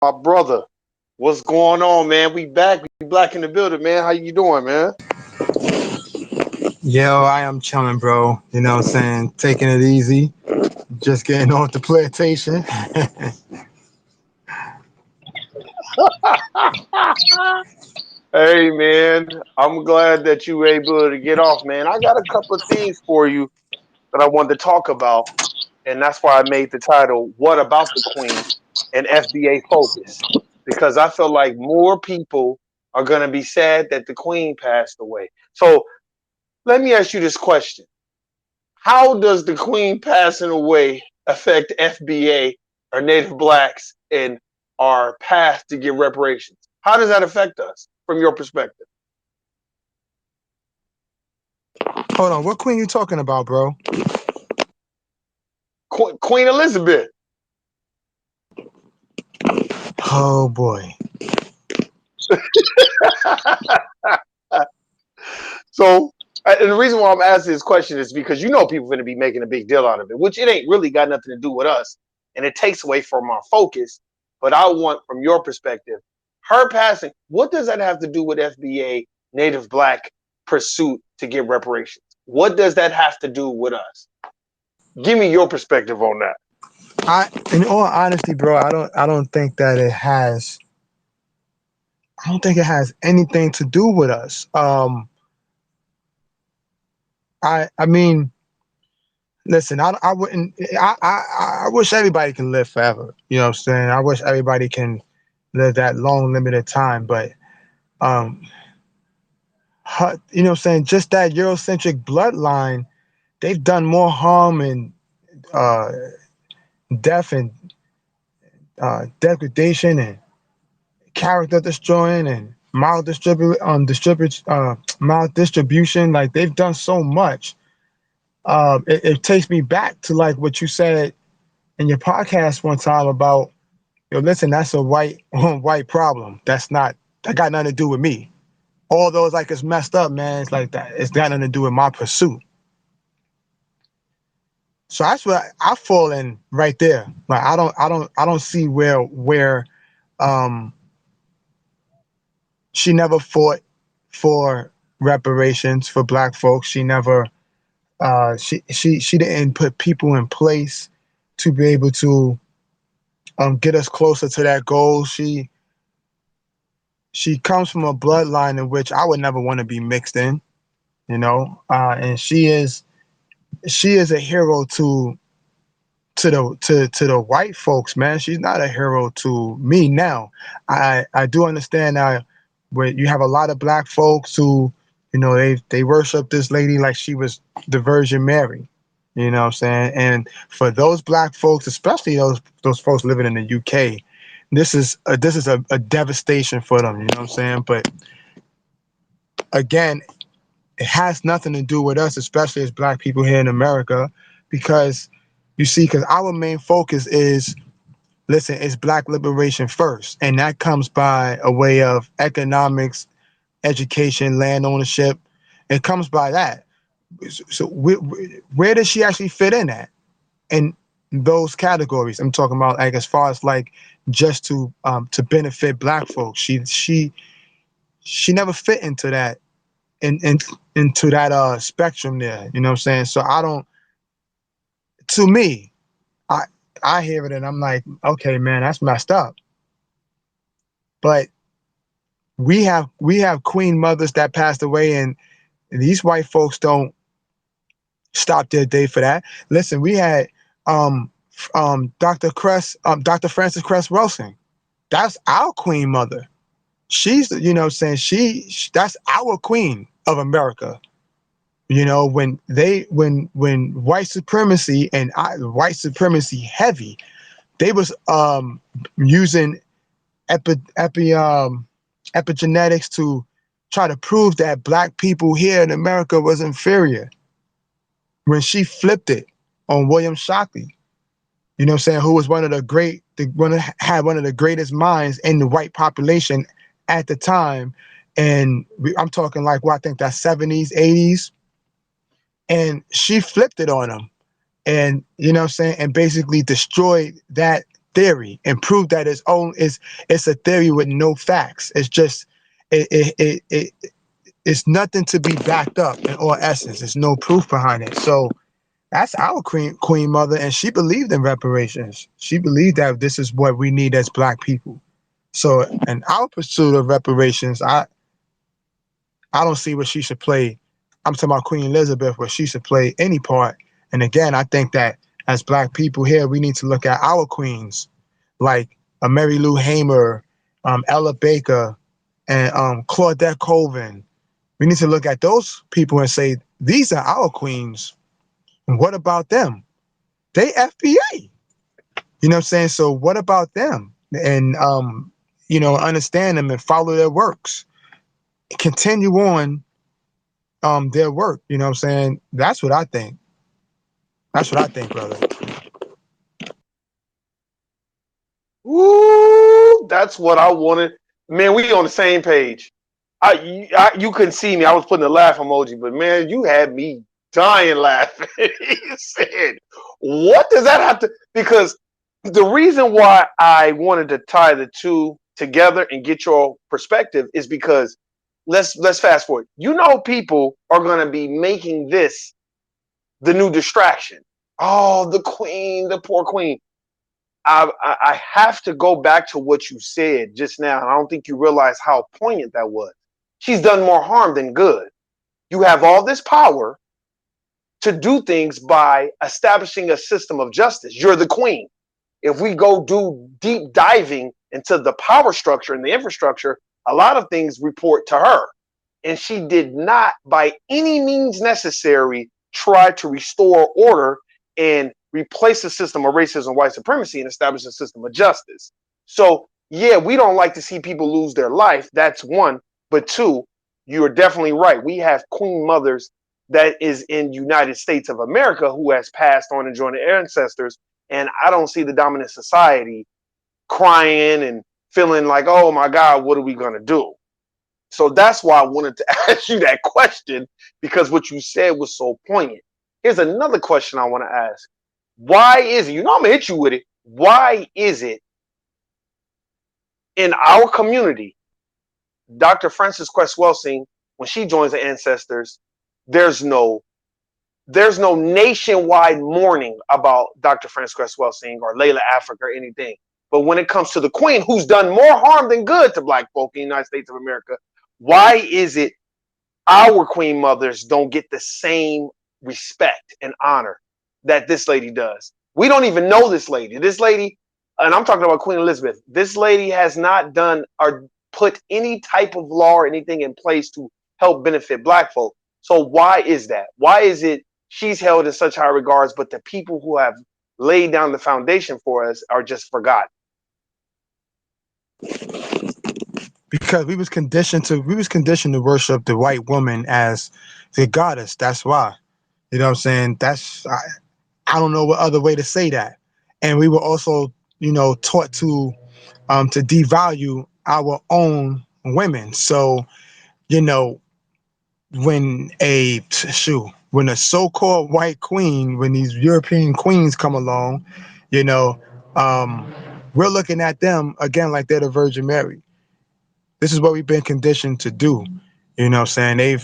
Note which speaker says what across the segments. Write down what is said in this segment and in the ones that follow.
Speaker 1: My brother, what's going on, man? We back. We black in the building, man. How you doing, man?
Speaker 2: Yo, I am chilling, bro. You know what I'm saying? Taking it easy. Just getting off the plantation.
Speaker 1: Hey, man. I'm glad that you were able to get off, man. I got a couple of things for you that I wanted to talk about, and that's why I made the title "What About the Queen?" and FBA Focus, because I feel like more people are gonna be sad that the Queen passed away. So let me ask you this question: how does the Queen passing away affect FBA or Native Blacks in our path to get reparations? How does that affect us from your perspective?
Speaker 2: Hold on, what queen you talking about, bro?
Speaker 1: Queen Elizabeth.
Speaker 2: Oh boy.
Speaker 1: So, and the reason why I'm asking this question is because you know people are going to be making a big deal out of it, which it ain't really got nothing to do with us, and it takes away from our focus. But I want, from your perspective, her passing. What does that have to do with FBA Native Black pursuit to get reparations? What does that have to do with us? Give me your perspective on that.
Speaker 2: In all honesty, bro, I don't think that it has. I don't think it has anything to do with us. I mean, listen, I wouldn't. I wish everybody can live forever. You know what I'm saying? I wish everybody can live that long, limited time. But um, you know what I'm saying? Just that Eurocentric bloodline, they've done more harm and uh, death and degradation and character destroying and maldistribution. Like they've done so much. It takes me back to like what you said in your podcast one time about, yo, listen, that's a white white problem. That got nothing to do with me. Although it's like it's messed up, man. It's like that. It's got nothing to do with my pursuit. So that's what I fall in right there. Like I don't see where um she never fought for reparations for black folks. She never she didn't put people in place to be able to get us closer to that goal. She comes from a bloodline in which I would never want to be mixed in, you know. And she is a hero to the white folks, man. She's not a hero to me now. I do understand now where you have a lot of black folks who, you know, they worship this lady like she was the Virgin Mary. You know what I'm saying? And for those black folks, especially those folks living in the UK, this is a devastation for them. You know what I'm saying? But again, it has nothing to do with us, especially as black people here in America, because you see, because our main focus is, listen, it's black liberation first, and that comes by a way of economics, education, land ownership. It comes by that. So where does she actually fit in at? In those categories, I'm talking about like as far as like just to benefit black folks. She never fit into that in into that spectrum there. You know what I'm saying? So I don't. To me, I I hear it and I'm like, okay, man, that's messed up. But we have queen mothers that passed away, and these white folks don't stop their day for that. Listen, we had Dr. Frances Cress Wilson. That's our queen mother. She's, you know, saying that's our queen of America. You know, when white supremacy and white supremacy heavy, they was using epigenetics to try to prove that black people here in America was inferior. When she flipped it on William Shockley, you know what I'm saying, who was had one of the greatest minds in the white population at the time. And I'm talking like, well, I think that's 70s, 80s. And she flipped it on him. And, you know what I'm saying, and basically destroyed that theory and prove that it's a theory with no facts. It's just it's nothing to be backed up in all essence. There's no proof behind it. So that's our queen mother, and she believed in reparations. She believed that this is what we need as black people. So in our pursuit of reparations, I don't see where she should play. I'm talking about Queen Elizabeth, where she should play any part. And again, I think that as black people here, we need to look at our queens, like Mary Lou Hamer, Ella Baker, and Claudette Colvin. We need to look at those people and say, these are our queens. And what about them? They FBA. You know what I'm saying? So what about them? And understand them and follow their works. Continue on their work. You know what I'm saying? That's what I think. That's what I think, brother.
Speaker 1: Woo! That's what I wanted. Man, we on the same page. You couldn't see me. I was putting a laugh emoji, but man, you had me dying laughing. You said, "What does that have to?" Because the reason why I wanted to tie the two together and get your perspective is because let's fast forward. You know, people are going to be making this the new distraction. Oh, the queen, the poor queen. I have to go back to what you said just now, and I don't think you realize how poignant that was. She's done more harm than good. You have all this power to do things by establishing a system of justice. You're the queen. If we go do deep diving into the power structure and the infrastructure, a lot of things report to her. And she did not, by any means necessary, try to restore order and replace the system of racism, white supremacy, and establish a system of justice. So, yeah, we don't like to see people lose their life. That's one. But two, you're definitely right. We have queen mothers that is in United States of America who has passed on and joined their ancestors. And I don't see the dominant society crying and feeling like, oh my God, what are we going to do? So that's why I wanted to ask you that question, because what you said was so poignant. Here's another question I want to ask. Why is it, I'm going to hit you with it. Why is it in our community, Dr. Frances Cress Welsing, when she joins the ancestors, there's no nationwide mourning about Dr. Frances Cress Welsing or Layla Africa or anything. But when it comes to the queen, who's done more harm than good to black folk in the United States of America, why is it our queen mothers don't get the same respect and honor that this lady does? We don't even know this lady. This lady, and I'm talking about Queen Elizabeth, this lady has not done or put any type of law or anything in place to help benefit black folk. So why is that? Why is it she's held in such high regards, but the people who have laid down the foundation for us are just forgotten?
Speaker 2: Because we was conditioned to worship the white woman as the goddess. That's why. You know what I'm saying? I don't know what other way to say that. And we were also, taught to devalue our own women. So, you know, when a so-called white queen, when these European queens come along, you know, um, we're looking at them again like they're the Virgin Mary. This is what we've been conditioned to do. You know what I'm saying?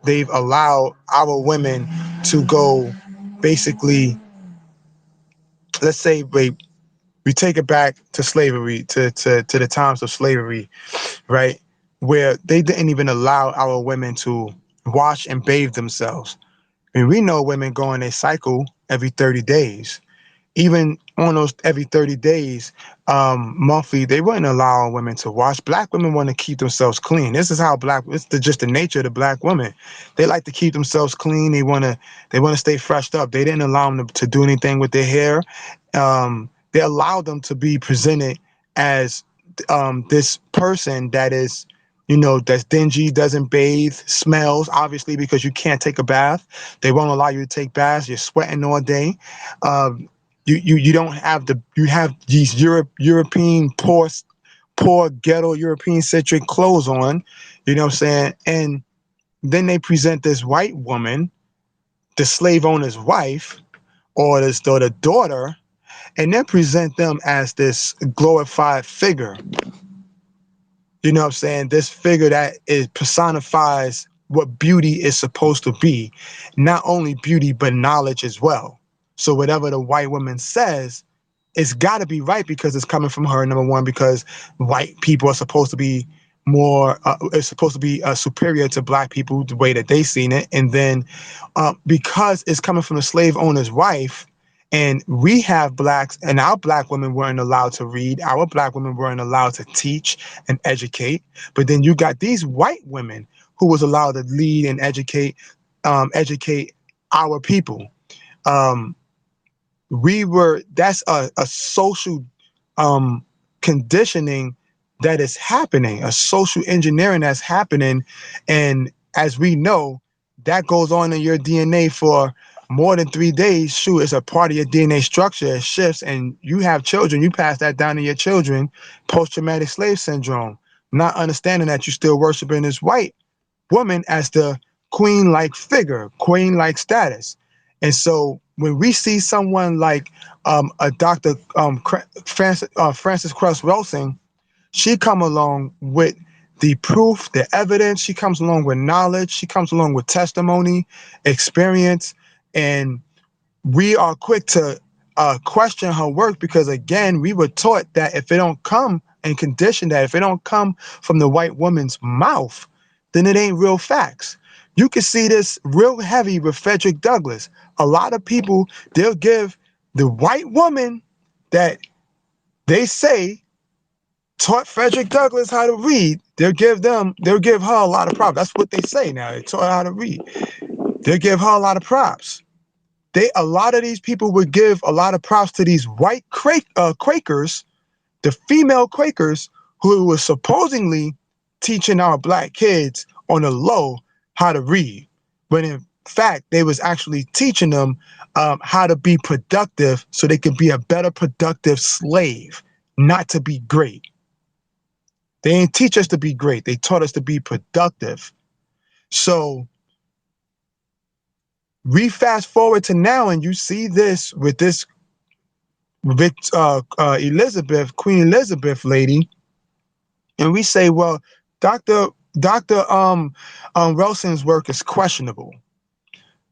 Speaker 2: They've allowed our women to go basically, let's say we take it back to slavery, to the times of slavery, right? Where they didn't even allow our women to wash and bathe themselves. I mean, we know women go on a cycle every 30 days. Even on those every 30 days, monthly, they wouldn't allow women to wash. Black women want to keep themselves clean. This is how just the nature of the black woman. They like to keep themselves clean. They want to stay freshed up. They didn't allow them to do anything with their hair. They allowed them to be presented as this person that is, that's dingy, doesn't bathe, smells, obviously, because you can't take a bath. They won't allow you to take baths. You're sweating all day. You don't have you have these European poor ghetto European centric clothes on, you know what I'm saying? And then they present this white woman, the slave owner's wife, or the daughter, and then present them as this glorified figure. You know what I'm saying? This figure that it personifies what beauty is supposed to be. Not only beauty, but knowledge as well. So whatever the white woman says, it's got to be right because it's coming from her. Number one, because white people are supposed to be more, it's supposed to be superior to black people the way that they seen it. And then because it's coming from the slave owner's wife, and we have blacks, and our black women weren't allowed to read. Our black women weren't allowed to teach and educate. But then you got these white women who was allowed to lead and educate our people. Um, that's a social um, conditioning that is happening, a social engineering that's happening. And as we know, that goes on in your DNA for more than 3 days. Shoot, it's a part of your DNA structure. It shifts, and you have children. You pass that down to your children. Post-traumatic slave syndrome, not understanding that you're still worshiping this white woman as the queen-like figure, queen-like status. And so when we see someone like a Dr. Frances Cress Welsing, she come along with the proof, the evidence. She comes along with knowledge. She comes along with testimony, experience, and we are quick to question her work because, again, we were taught that if it don't come and conditioned that if it don't come from the white woman's mouth, then it ain't real facts. You can see this real heavy with Frederick Douglass. A lot of people, they'll give the white woman that they say taught Frederick Douglass how to read, they'll give her a lot of props. That's what they say now. They taught her how to read. They'll give her a lot of props. A lot of these people would give a lot of props to these white Quakers, the female Quakers who were supposedly teaching our black kids on the low how to read, when in fact they was actually teaching them how to be productive so they could be a better productive slave, not to be great. They didn't teach us to be great. They taught us to be productive. So we fast forward to now, and you see this with Elizabeth, Queen Elizabeth lady, and we say, well, Dr. Welsing's work is questionable.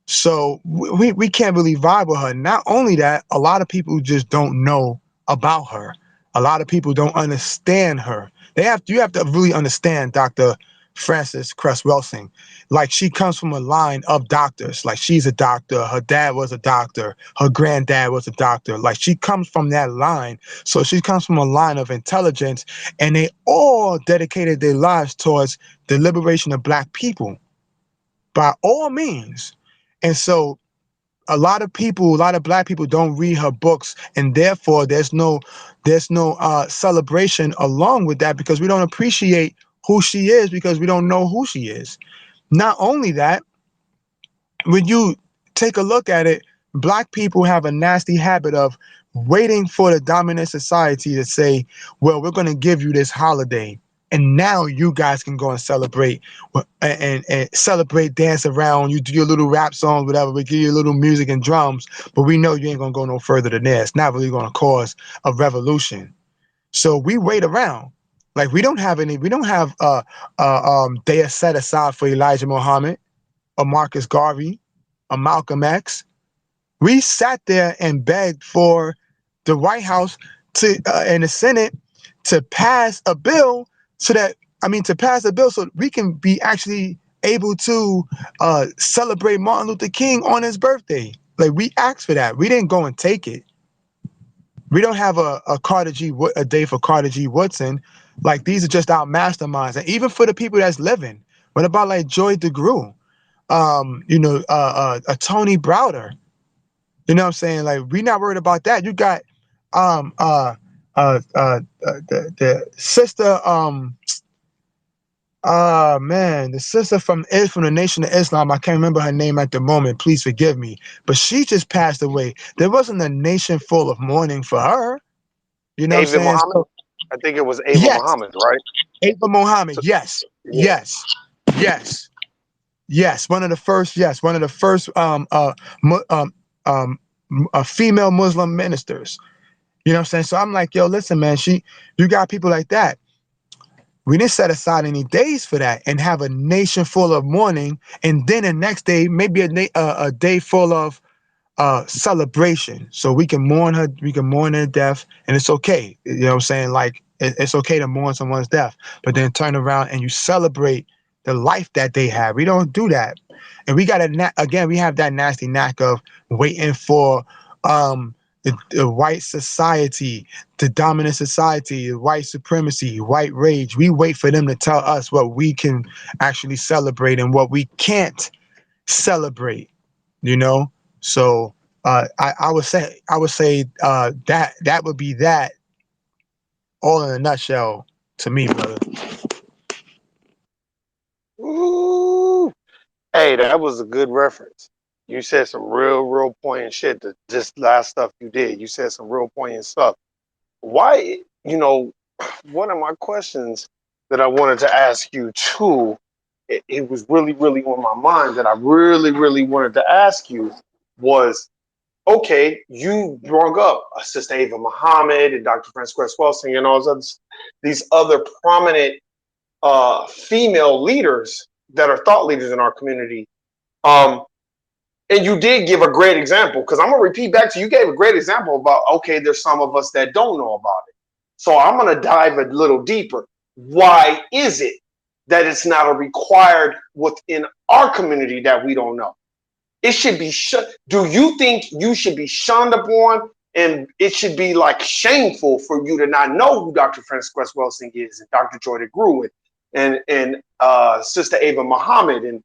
Speaker 2: So we can't really vibe with her. Not only that, a lot of people just don't know about her. A lot of people don't understand her. You have to really understand Dr. Frances Cress Welsing. Like, she comes from a line of doctors. Like, she's a doctor. Her dad was a doctor. Her granddad was a doctor. Like, she comes from that line. So she comes from a line of intelligence, and they all dedicated their lives towards the liberation of black people by all means. And so a lot of black people don't read her books, and therefore there's no celebration along with that, because we don't appreciate who she is, because we don't know who she is. Not only that, when you take a look at it, black people have a nasty habit of waiting for the dominant society to say, well, we're going to give you this holiday, and now you guys can go and celebrate and celebrate, dance around. You do your little rap songs, whatever. We give you a little music and drums, but we know you ain't going to go no further than that. It's not really going to cause a revolution. So we wait around. Like, we don't have day set aside for Elijah Muhammad, a Marcus Garvey, a Malcolm X. We sat there and begged for the White House and the Senate to pass a bill so we can be actually able to celebrate Martin Luther King on his birthday. Like, we asked for that. We didn't go and take it. We don't have a day for Carter G. Woodson. Like, these are just our masterminds. And even for the people that's living, what about like Joy DeGruy? A Tony Browder. You know what I'm saying? Like, we're not worried about that. You got the sister the sister from the Nation of Islam. I can't remember her name at the moment. Please forgive me. But she just passed away. There wasn't a nation full of mourning for her. You know what I'm
Speaker 1: David
Speaker 2: saying?
Speaker 1: Muhammad.
Speaker 2: So,
Speaker 1: I think it was Ava
Speaker 2: yes,
Speaker 1: Muhammad, right?
Speaker 2: Ava Muhammad.
Speaker 1: So,
Speaker 2: Yes,
Speaker 1: yeah.
Speaker 2: yes, yes. Yes, one of the first. Yes, one of the first female Muslim ministers. You know what I'm saying? So I'm like, yo, listen, man, you got people like that. We didn't set aside any days for that and have a nation full of mourning, and then the next day maybe a day full of celebration, so we can mourn her, we can mourn her death, and it's okay. You know what I'm saying? Like it's okay to mourn someone's death, but then turn around and you celebrate the life that they have. We don't do that, and we got again. We have that nasty knack of waiting for the white society, the dominant society, white supremacy, white rage. We wait for them to tell us what we can actually celebrate and what we can't celebrate. You know, so I would say that would be that all in a nutshell to me, brother.
Speaker 1: Ooh. Hey, that was a good reference. You said some real poignant shit. The just last stuff you did. You said some real poignant stuff. Why, one of my questions that I wanted to ask you too, it was really on my mind that I really wanted to ask you was, okay, you brought up Sister Ava Muhammad and Dr. Frances Welsing and all these other prominent female leaders that are thought leaders in our community. Um, and you did give a great example, because I'm gonna repeat back to you. You gave a great example about, okay, there's some of us that don't know about it. So I'm gonna dive a little deeper. Why is it that it's not a required within our community that we don't know? It should be do you think you should be shunned upon, and it should be like shameful for you to not know who Dr. Frances Cress Welsing is, and Dr. Jordan Grew, and Sister Ava Muhammad, and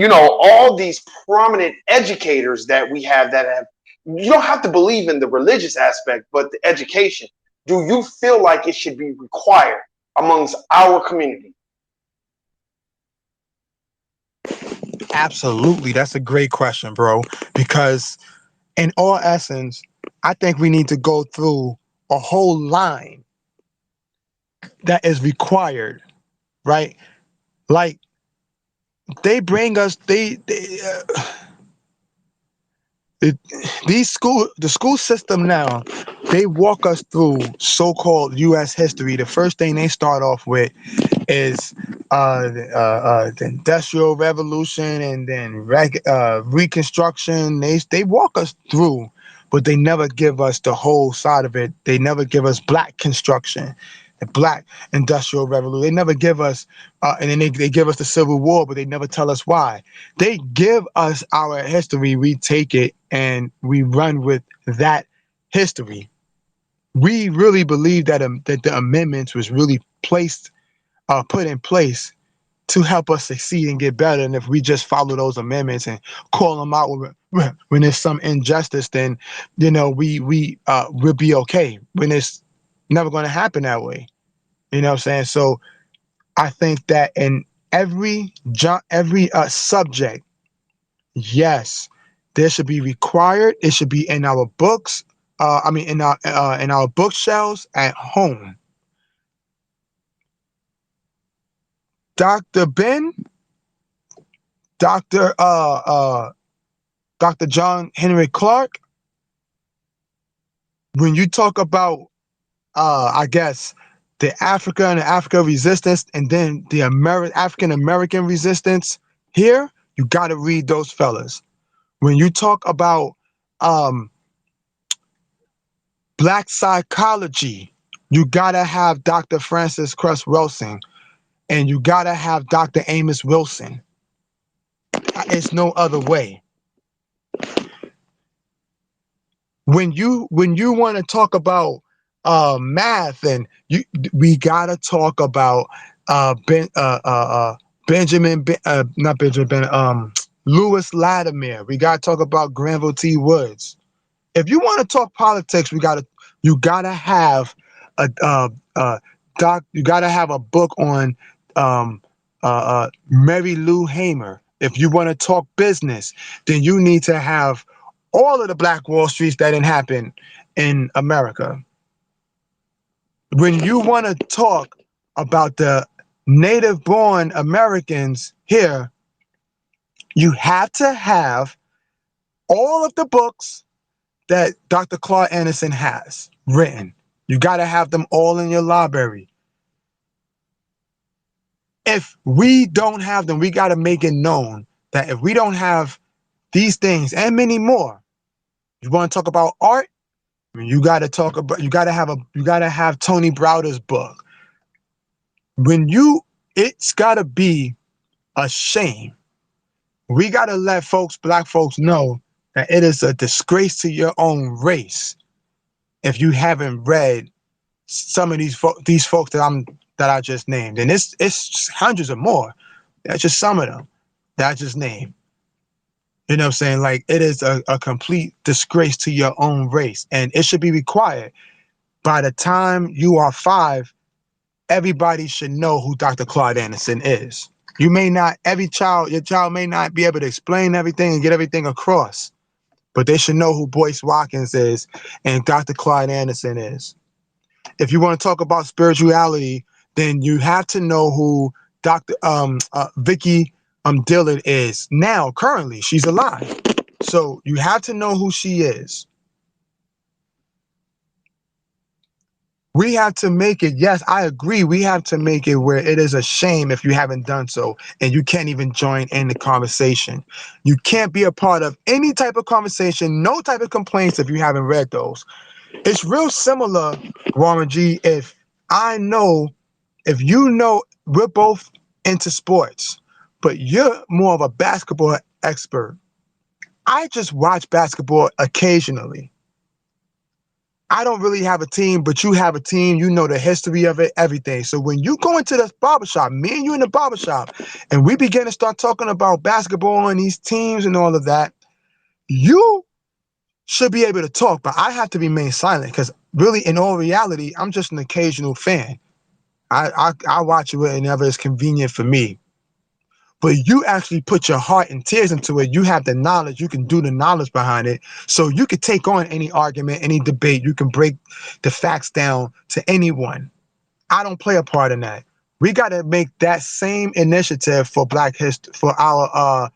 Speaker 1: all these prominent educators that we have that have, you don't have to believe in the religious aspect, but the education. Do you feel like it should be required amongst our community?
Speaker 2: Absolutely, that's a great question, bro. Because in all essence, I think we need to go through a whole line that is required, right? Like they bring us, it, the school system now, they walk us through so-called U.S. history. The first thing they start off with is the Industrial Revolution, and then Reconstruction. They walk us through, but they never give us the whole side of it. They never give us Black construction, the Black Industrial Revolution. They never give us, and then they give us the Civil War, but they never tell us why. They give us our history. We take it and we run with that history. We really believe that the amendments was really put in place to help us succeed and get better. And if we just follow those amendments and call them out when there's some injustice, then we'll be okay. When it's never going to happen that way, you know what I'm saying? So I think that in every subject, yes, there should be required. It should be in our books. I mean, in our bookshelves at home. Dr. Ben, Dr. Dr. John Henry Clark, when you talk about, I guess, the Africa and the Africa resistance, and then the African American resistance here, you got to read those fellas. When you talk about um, Black psychology, you got to have Dr. Frances Cress Welsing, and you got to have Dr. Amos Wilson. It's no other way. When you want to talk about math, and we gotta talk about Benjamin not Benjamin Ben, Lewis Latimer. We gotta talk about Granville T. Woods. If you want to talk politics, you gotta have you gotta have a book on Mary Lou Hamer. If you want to talk business, then you need to have all of the Black Wall Streets that didn't happen in America. When you want to talk about the native born Americans here, you have to have all of the books that Dr. Claude Anderson has written. You got to have them all in your library. If we don't have them, we got to make it known that if we don't have these things and many more, you want to talk about art, you got to talk about, you got to have Tony Browder's book. It's got to be a shame. We got to let black folks know that it is a disgrace to your own race if you haven't read some of these folks that I just named, and it's hundreds of more. That's just some of them that I just named. You know what I'm saying? Like, it is a complete disgrace to your own race, and it should be required. By the time you are 5, everybody should know who Dr. Claude Anderson is. You may not, your child may not be able to explain everything and get everything across, but they should know who Boyce Watkins is and Dr. Claude Anderson is. If you want to talk about spirituality, then you have to know who Dr. Vicky Dillard is now. Currently, she's alive, so you have to know who she is. We have to make it. Yes, I agree. We have to make it where it is a shame if you haven't done so and you can't even join in the conversation. You can't be a part of any type of conversation, no type of complaints if you haven't read those. It's real similar, Warren G. If you know, we're both into sports, but you're more of a basketball expert. I just watch basketball occasionally. I don't really have a team, but you have a team. You know the history of it, everything. So when you go into this barbershop, me and you in the barbershop, and we begin to start talking about basketball and these teams and all of that, you should be able to talk, but I have to remain silent because really, in all reality, I'm just an occasional fan. I watch it whenever it's convenient for me. But you actually put your heart and tears into it. You have the knowledge. You can do the knowledge behind it. So you could take on any argument, any debate. You can break the facts down to anyone. I don't play a part in that. We got to make that same initiative for Black history, for our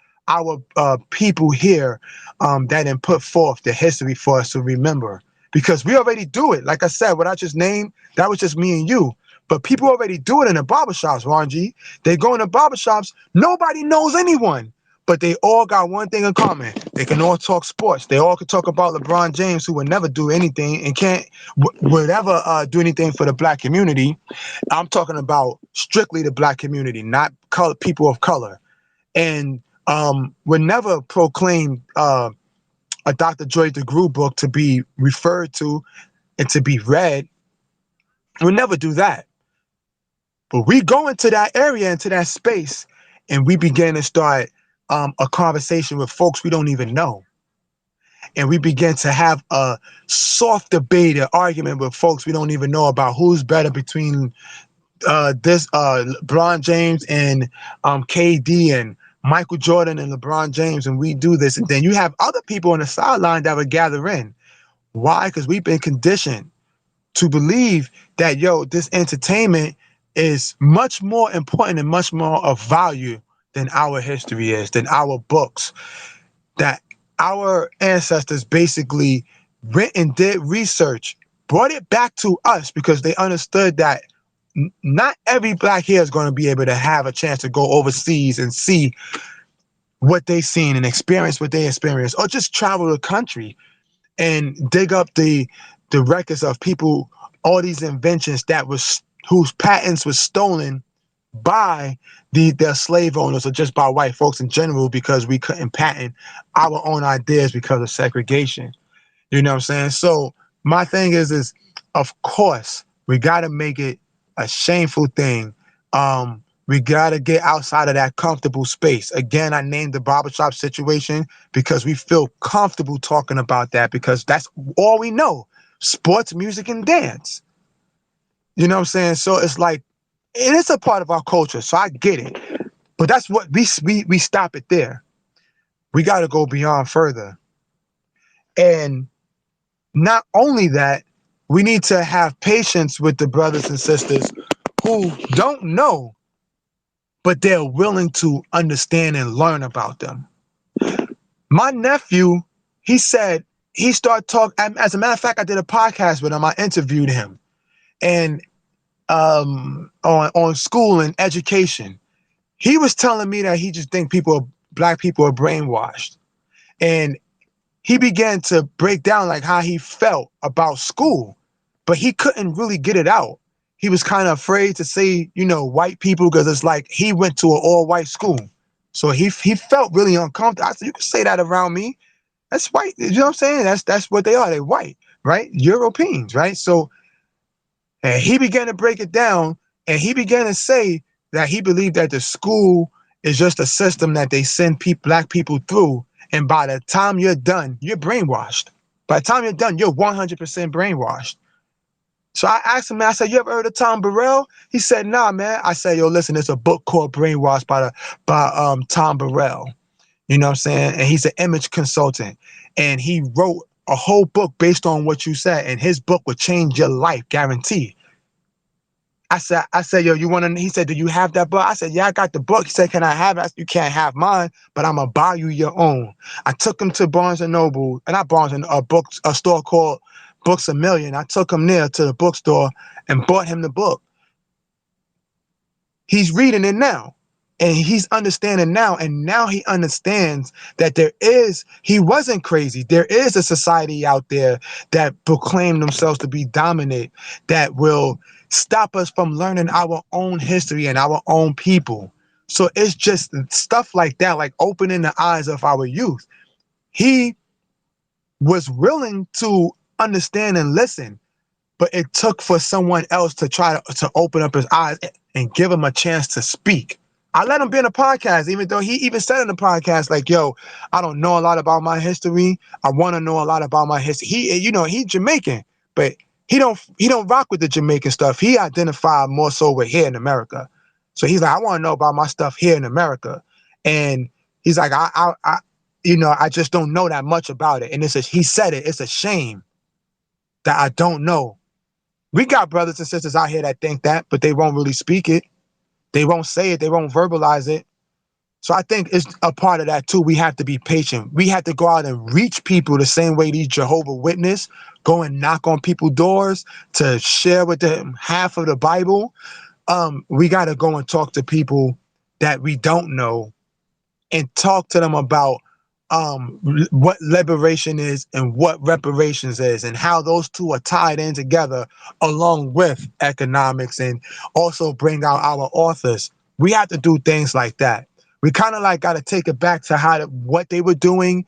Speaker 2: people here that then put forth the history for us to remember. Because we already do it. Like I said, what I just named, that was just me and you. But people already do it in the barbershops, Ron G. They go in the barbershops, nobody knows anyone. But they all got one thing in common. They can all talk sports. They all can talk about LeBron James, who would never do anything and would ever do anything for the Black community. I'm talking about strictly the Black community, not people of color. And would never proclaim a Dr. Joy DeGruy book to be referred to and to be read. Would never do that. But we go into that area, into that space, and we begin to start a conversation with folks we don't even know. And we begin to have a soft debate, an argument with folks we don't even know about who's better between LeBron James and KD and Michael Jordan and LeBron James, and we do this. And then you have other people on the sideline that would gather in. Why? Because we've been conditioned to believe that, this entertainment is much more important and much more of value than our history is, than our books. That our ancestors basically went and did research, brought it back to us because they understood that not every Black here is going to be able to have a chance to go overseas and see what they seen and experience what they experienced, or just travel the country and dig up the records of people, all these inventions whose patents were stolen by their slave owners or just by white folks in general because we couldn't patent our own ideas because of segregation. You know what I'm saying? So my thing is of course we got to make it a shameful thing. We got to get outside of that comfortable space. Again, I named the barbershop situation because we feel comfortable talking about that because that's all we know. Sports, music, and dance. You know what I'm saying? So it's like, it is a part of our culture, so I get it. But that's what we stop it there. We got to go beyond further. And not only that, we need to have patience with the brothers and sisters who don't know, but they're willing to understand and learn about them. My nephew, he said he started talking. As a matter of fact, I did a podcast with him. I interviewed him, and on school and education. He was telling me that he just think black people are brainwashed, and he began to break down like how he felt about school, but he couldn't really get it out. He was kind of afraid to say, white people, because it's like he went to an all-white school, so he felt really uncomfortable. I said, you can say that around me. That's white. You know what I'm saying? That's what they are. They white, right? Europeans, right? So, and he began to break it down, and he began to say that he believed that the school is just a system that they send black people through, and by the time you're done, you're brainwashed. By the time you're done, you're 100% brainwashed. So I asked him, man, I said, you ever heard of Tom Burrell? He said, nah, man. I said, yo, listen, there's a book called Brainwashed by Tom Burrell. You know what I'm saying? And he's an image consultant. And he wrote a whole book based on what you said. And his book would change your life, guaranteed. I said, yo, you want to, he said, do you have that book? I said, yeah, I got the book. He said, can I have it? I said, you can't have mine, but I'm going to buy you your own. I took him to Barnes and Noble, and not Barnes and a store called Books A Million. I took him there to the bookstore and bought him the book. He's reading it now, and he's understanding now. And now he understands that he wasn't crazy. There is a society out there that proclaim themselves to be dominant, that will stop us from learning our own history and our own people. So it's just stuff like that, like opening the eyes of our youth. He was willing to understand and listen, but it took for someone else to try to open up his eyes and give him a chance to speak. I let him be in a podcast, even though he even said in the podcast, like, yo, I don't know a lot about my history. I want to know a lot about my history. He's Jamaican, but he don't rock with the Jamaican stuff. He identified more so with here in America. So he's like, I want to know about my stuff here in America. And he's like, I just don't know that much about it. And he said it, it's a shame that I don't know. We got brothers and sisters out here that think that, but they won't really speak it. They won't say it. They won't verbalize it. So I think it's a part of that too. We have to be patient. We have to go out and reach people the same way these Jehovah Witnesses go and knock on people's doors to share with them half of the Bible. We got to go and talk to people that we don't know and talk to them about what liberation is and what reparations is, and how those two are tied in together, along with economics, and also bring out our authors. We have to do things like that. We kind of like got to take it back to what they were doing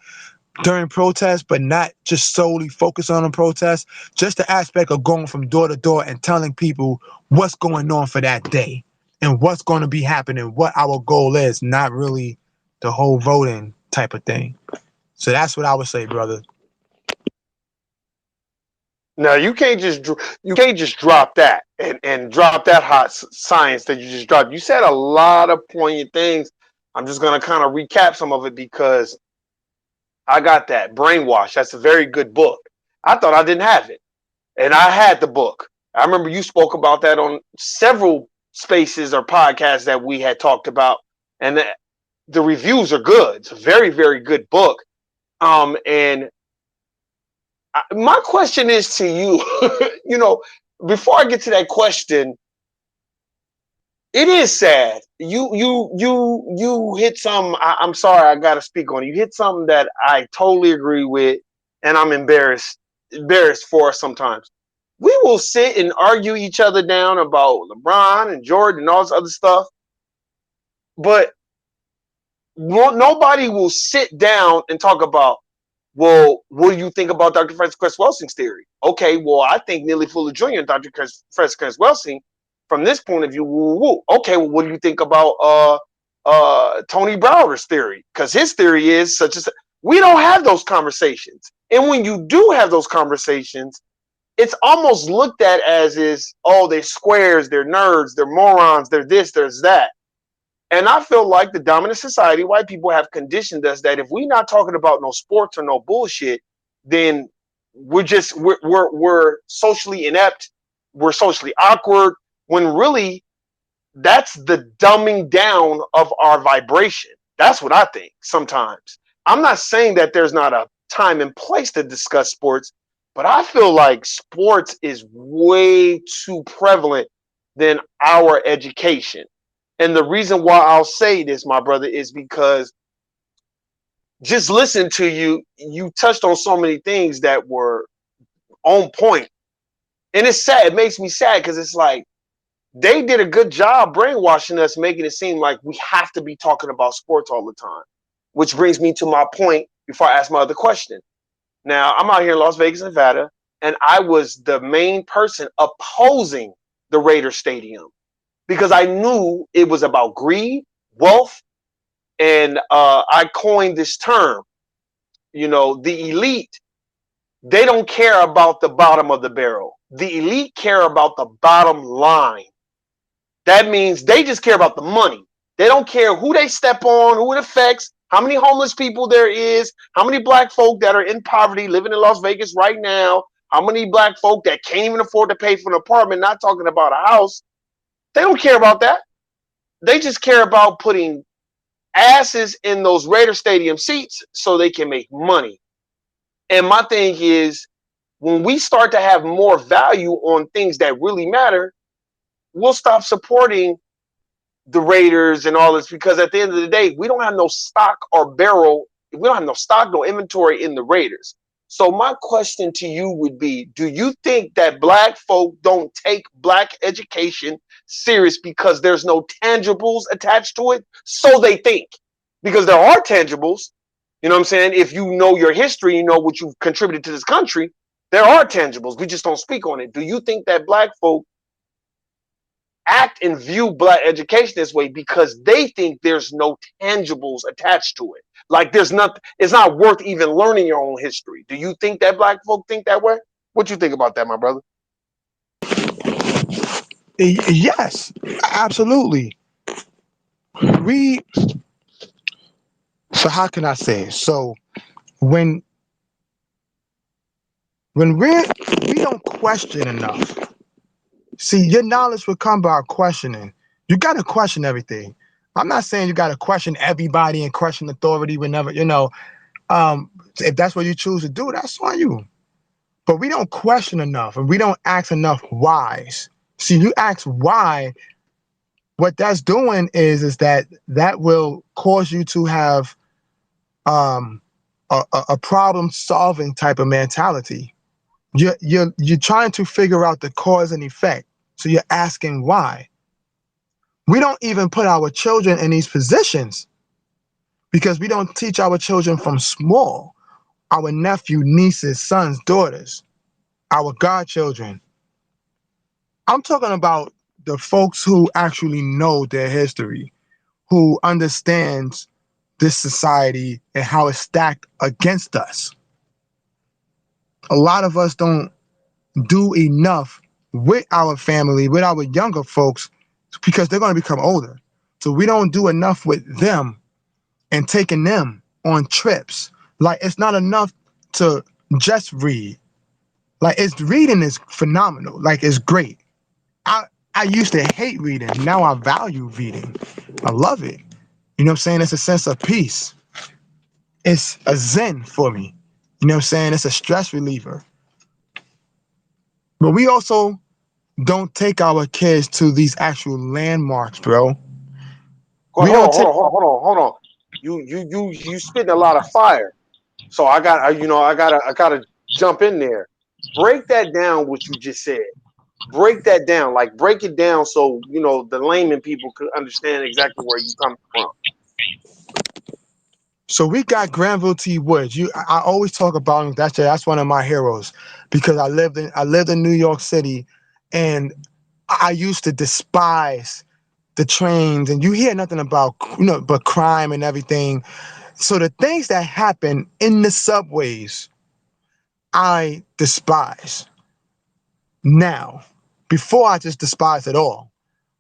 Speaker 2: during protests, but not just solely focus on the protests. Just the aspect of going from door to door and telling people what's going on for that day and what's going to be happening, what our goal is, not really the whole voting type of thing. So that's what I would say, brother.
Speaker 1: Now you can't just drop that and drop that hot science that you just dropped. You said a lot of poignant things. I'm just gonna kind of recap some of it because I got that brainwash. That's a very good book. I thought I didn't have it, and I had the book. I remember you spoke about that on several spaces or podcasts that we had talked about, and the reviews are good. It's a very, very good book. And my question is to you, before I get to that question, it is sad. You hit some. I'm sorry, I got to speak on it. You hit something that I totally agree with, and I'm embarrassed for sometimes. We will sit and argue each other down about LeBron and Jordan and all this other stuff, but nobody will sit down and talk about, well, what do you think about Dr. Francis Cress Welsing's theory? Okay, well, I think Neely Fuller Jr. and Dr. Francis Cress Welsing, from this point of view, woo. Okay, well, what do you think about Tony Browder's theory? Because his theory is such as we don't have those conversations. And when you do have those conversations, it's almost looked at as they're squares, they're nerds, they're morons, they're this, there's that. And I feel like the dominant society, white people, have conditioned us that if we're not talking about no sports or no bullshit, then we're socially inept, we're socially awkward, when really that's the dumbing down of our vibration. That's what I think sometimes. I'm not saying that there's not a time and place to discuss sports, but I feel like sports is way too prevalent than our education. And the reason why I'll say this, my brother, is because just listen to you, you touched on so many things that were on point. And it's sad. It makes me sad because it's like they did a good job brainwashing us, making it seem like we have to be talking about sports all the time. Which brings me to my point before I ask my other question. Now, I'm out here in Las Vegas, Nevada, and I was the main person opposing the Raider Stadium because I knew it was about greed, wealth, and I coined this term. The elite, they don't care about the bottom of the barrel. The elite care about the bottom line. That means they just care about the money. They don't care who they step on, who it affects, how many homeless people there is, how many black folk that are in poverty living in Las Vegas right now, how many black folk that can't even afford to pay for an apartment, not talking about a house. They don't care about that. They just care about putting asses in those Raider Stadium seats so they can make money. And my thing is, when we start to have more value on things that really matter, we'll stop supporting the Raiders and all this because at the end of the day, we don't have no stock or barrel. We don't have no stock, no inventory in the Raiders. So my question to you would be, do you think that black folk don't take black education serious because there's no tangibles attached to it? So they think. Because there are tangibles. You know what I'm saying? If you know your history, you know what you've contributed to this country, there are tangibles. We just don't speak on it. Do you think that black folk act and view black education this way because they think there's no tangibles attached to it? Like there's not, it's not worth even learning your own history. Do you think that black folk think that way? What you think about that, my brother?
Speaker 2: Yes, absolutely. We so how can I say? So when when we don't question enough. See, your knowledge will come by questioning. You got to question everything. I'm not saying you got to question everybody and question authority whenever, if that's what you choose to do, that's on you. But we don't question enough and we don't ask enough whys. See, you ask why, what that's doing is that will cause you to have um, a problem solving type of mentality. You're trying to figure out the cause and effect. So you're asking why. We don't even put our children in these positions because we don't teach our children from small. Our nephew, nieces, sons, daughters, our godchildren. I'm talking about the folks who actually know their history, who understands this society and how it's stacked against us. A lot of us don't do enough with our family, with our younger folks, because they're going to become older. So we don't do enough with them and taking them on trips. Like it's not enough to just read. Like it's reading is phenomenal. Like it's great. I I used to hate reading. Now I value reading. I love it. You know what I'm saying? It's a sense of peace. It's a zen for me. You know what I'm saying? It's a stress reliever. But we also don't take our kids to these actual landmarks, bro.
Speaker 1: Hold
Speaker 2: We
Speaker 1: on,
Speaker 2: don't
Speaker 1: hold
Speaker 2: take
Speaker 1: on, hold on, hold on, hold on. You spitting a lot of fire. So I got, I gotta jump in there. Break that down. What you just said. Break that down. Like break it down so the layman people could understand exactly where you come from.
Speaker 2: So we got Granville T. Woods. I always talk about him. That's one of my heroes because I lived in New York City, and I used to despise the trains. And you hear nothing about but crime and everything. So the things that happen in the subways, I despise now. Before I just despise it all,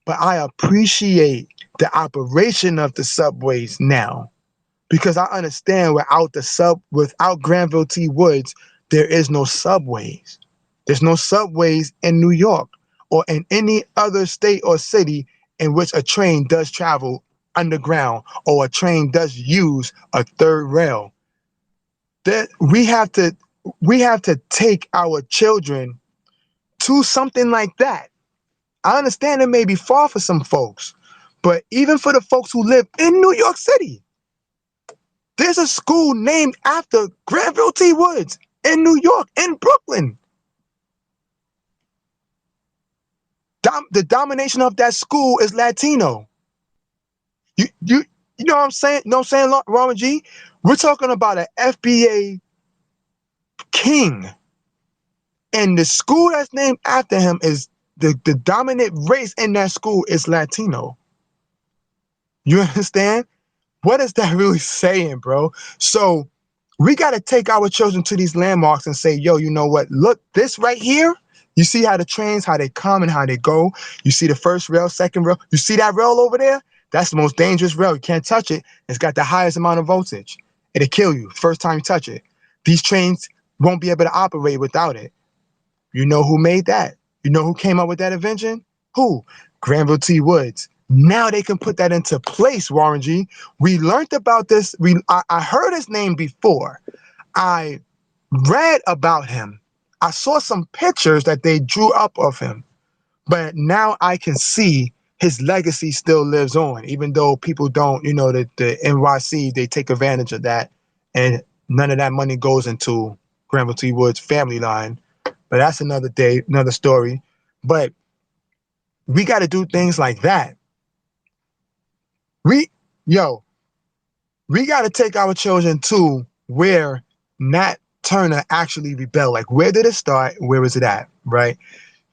Speaker 2: but I appreciate the operation of the subways now because I understand without Granville T. Woods, there is no subways. There's no subways in New York or in any other state or city in which a train does travel underground or a train does use a third rail. that we have to take our children to something like that. I understand it may be far for some folks, but even for the folks who live in New York City, there's a school named after Granville T. Woods in New York, in Brooklyn. The domination of that school is Latino. You know what I'm saying? You know what I'm saying, Robert G? We're talking about an FBA king, and the school that's named after him is the dominant race in that school is Latino. You understand? What is that really saying, bro? So we got to take our children to these landmarks and say, yo, you know what? Look, this right here. You see how the trains, how they come and how they go. You see the first rail, second rail. You see that rail over there? That's the most dangerous rail. You can't touch it. It's got the highest amount of voltage. It'll kill you first time you touch it. These trains won't be able to operate without it. You know who made that? You know who came up with that invention? Who? Granville T. Woods. Now they can put that into place, Warren G. We learned about this. I heard his name before. I read about him. I saw some pictures that they drew up of him. But now I can see his legacy still lives on, even though people don't, the NYC, they take advantage of that. And none of that money goes into Granville T. Woods' family line. But that's another day, another story. But we got to do things like that. We, yo, we got to take our children to where Nat Turner actually rebelled. Like, where did it start? Where is it at? Right?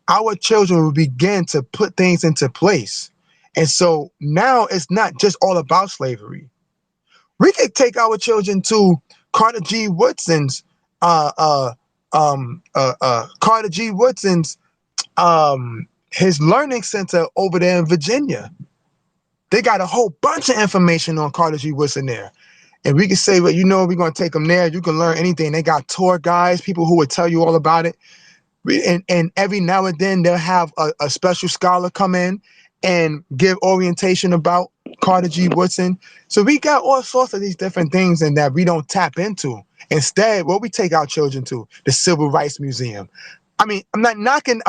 Speaker 2: Our children will begin to put things into place. And so now it's not just all about slavery. We could take our children to Carter G. Woodson's, Carter G. Woodson's, his learning center over there in Virginia. They got a whole bunch of information on Carter G. Woodson there. And we can say, well, we're going to take them there. You can learn anything. They got tour guides, people who will tell you all about it. And every now and then they'll have a special scholar come in and give orientation about Carter G. Woodson. So we got all sorts of these different things and that we don't tap into. Instead, what we take our children to, the Civil Rights Museum. I mean, I'm not knocking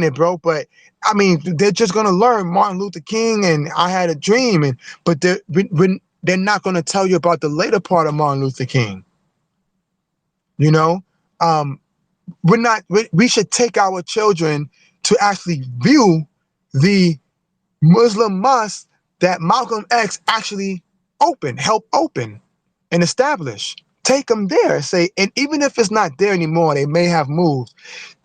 Speaker 2: it, bro, but I mean, they're just gonna learn Martin Luther King and I Had a Dream, but they're not gonna tell you about the later part of Martin Luther King. You know, we should take our children to actually view the Muslim mosque that Malcolm X actually helped open and establish. Take them there, say, and even if it's not there anymore, they may have moved.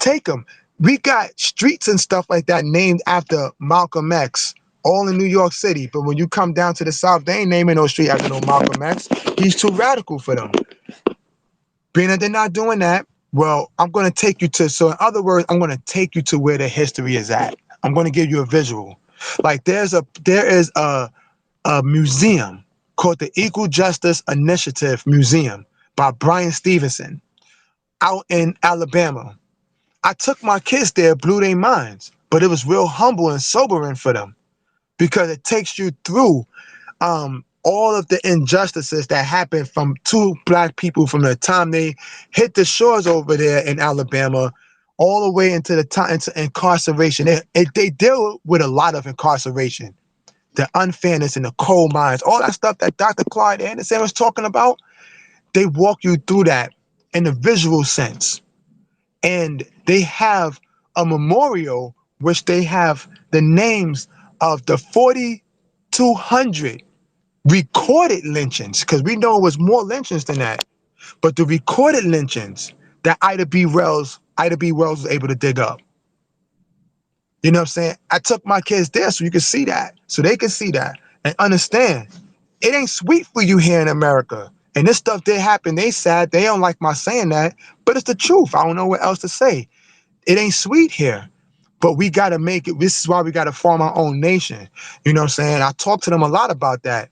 Speaker 2: Take them. We got streets and stuff like that named after Malcolm X, all in New York City. But when you come down to the South, they ain't naming no street after no Malcolm X. He's too radical for them. Being that they're not doing that, well, I'm going to take you to, so in other words, I'm going to take you to where the history is at. I'm going to give you a visual. Like there is a museum called the Equal Justice Initiative Museum by Brian Stevenson out in Alabama. I took my kids there, blew their minds, but it was real humble and sobering for them because it takes you through all of the injustices that happened from two black people from the time they hit the shores over there in Alabama all the way into the time into incarceration. They deal with a lot of incarceration, the unfairness in the coal mines, all that stuff that Dr. Clyde Anderson was talking about. They walk you through that in a visual sense. And they have a memorial which they have the names of the 4,200 recorded lynchings, because we know it was more lynchings than that, but the recorded lynchings that Ida B. Wells was able to dig up. You know what I'm saying? I took my kids there so you can see that, so they can see that and understand it ain't sweet for you here in America. And this stuff did happen. They sad. They don't like my saying that, but it's the truth. I don't know what else to say. It ain't sweet here, but we got to make it. This is why we got to form our own nation. You know what I'm saying? I talk to them a lot about that.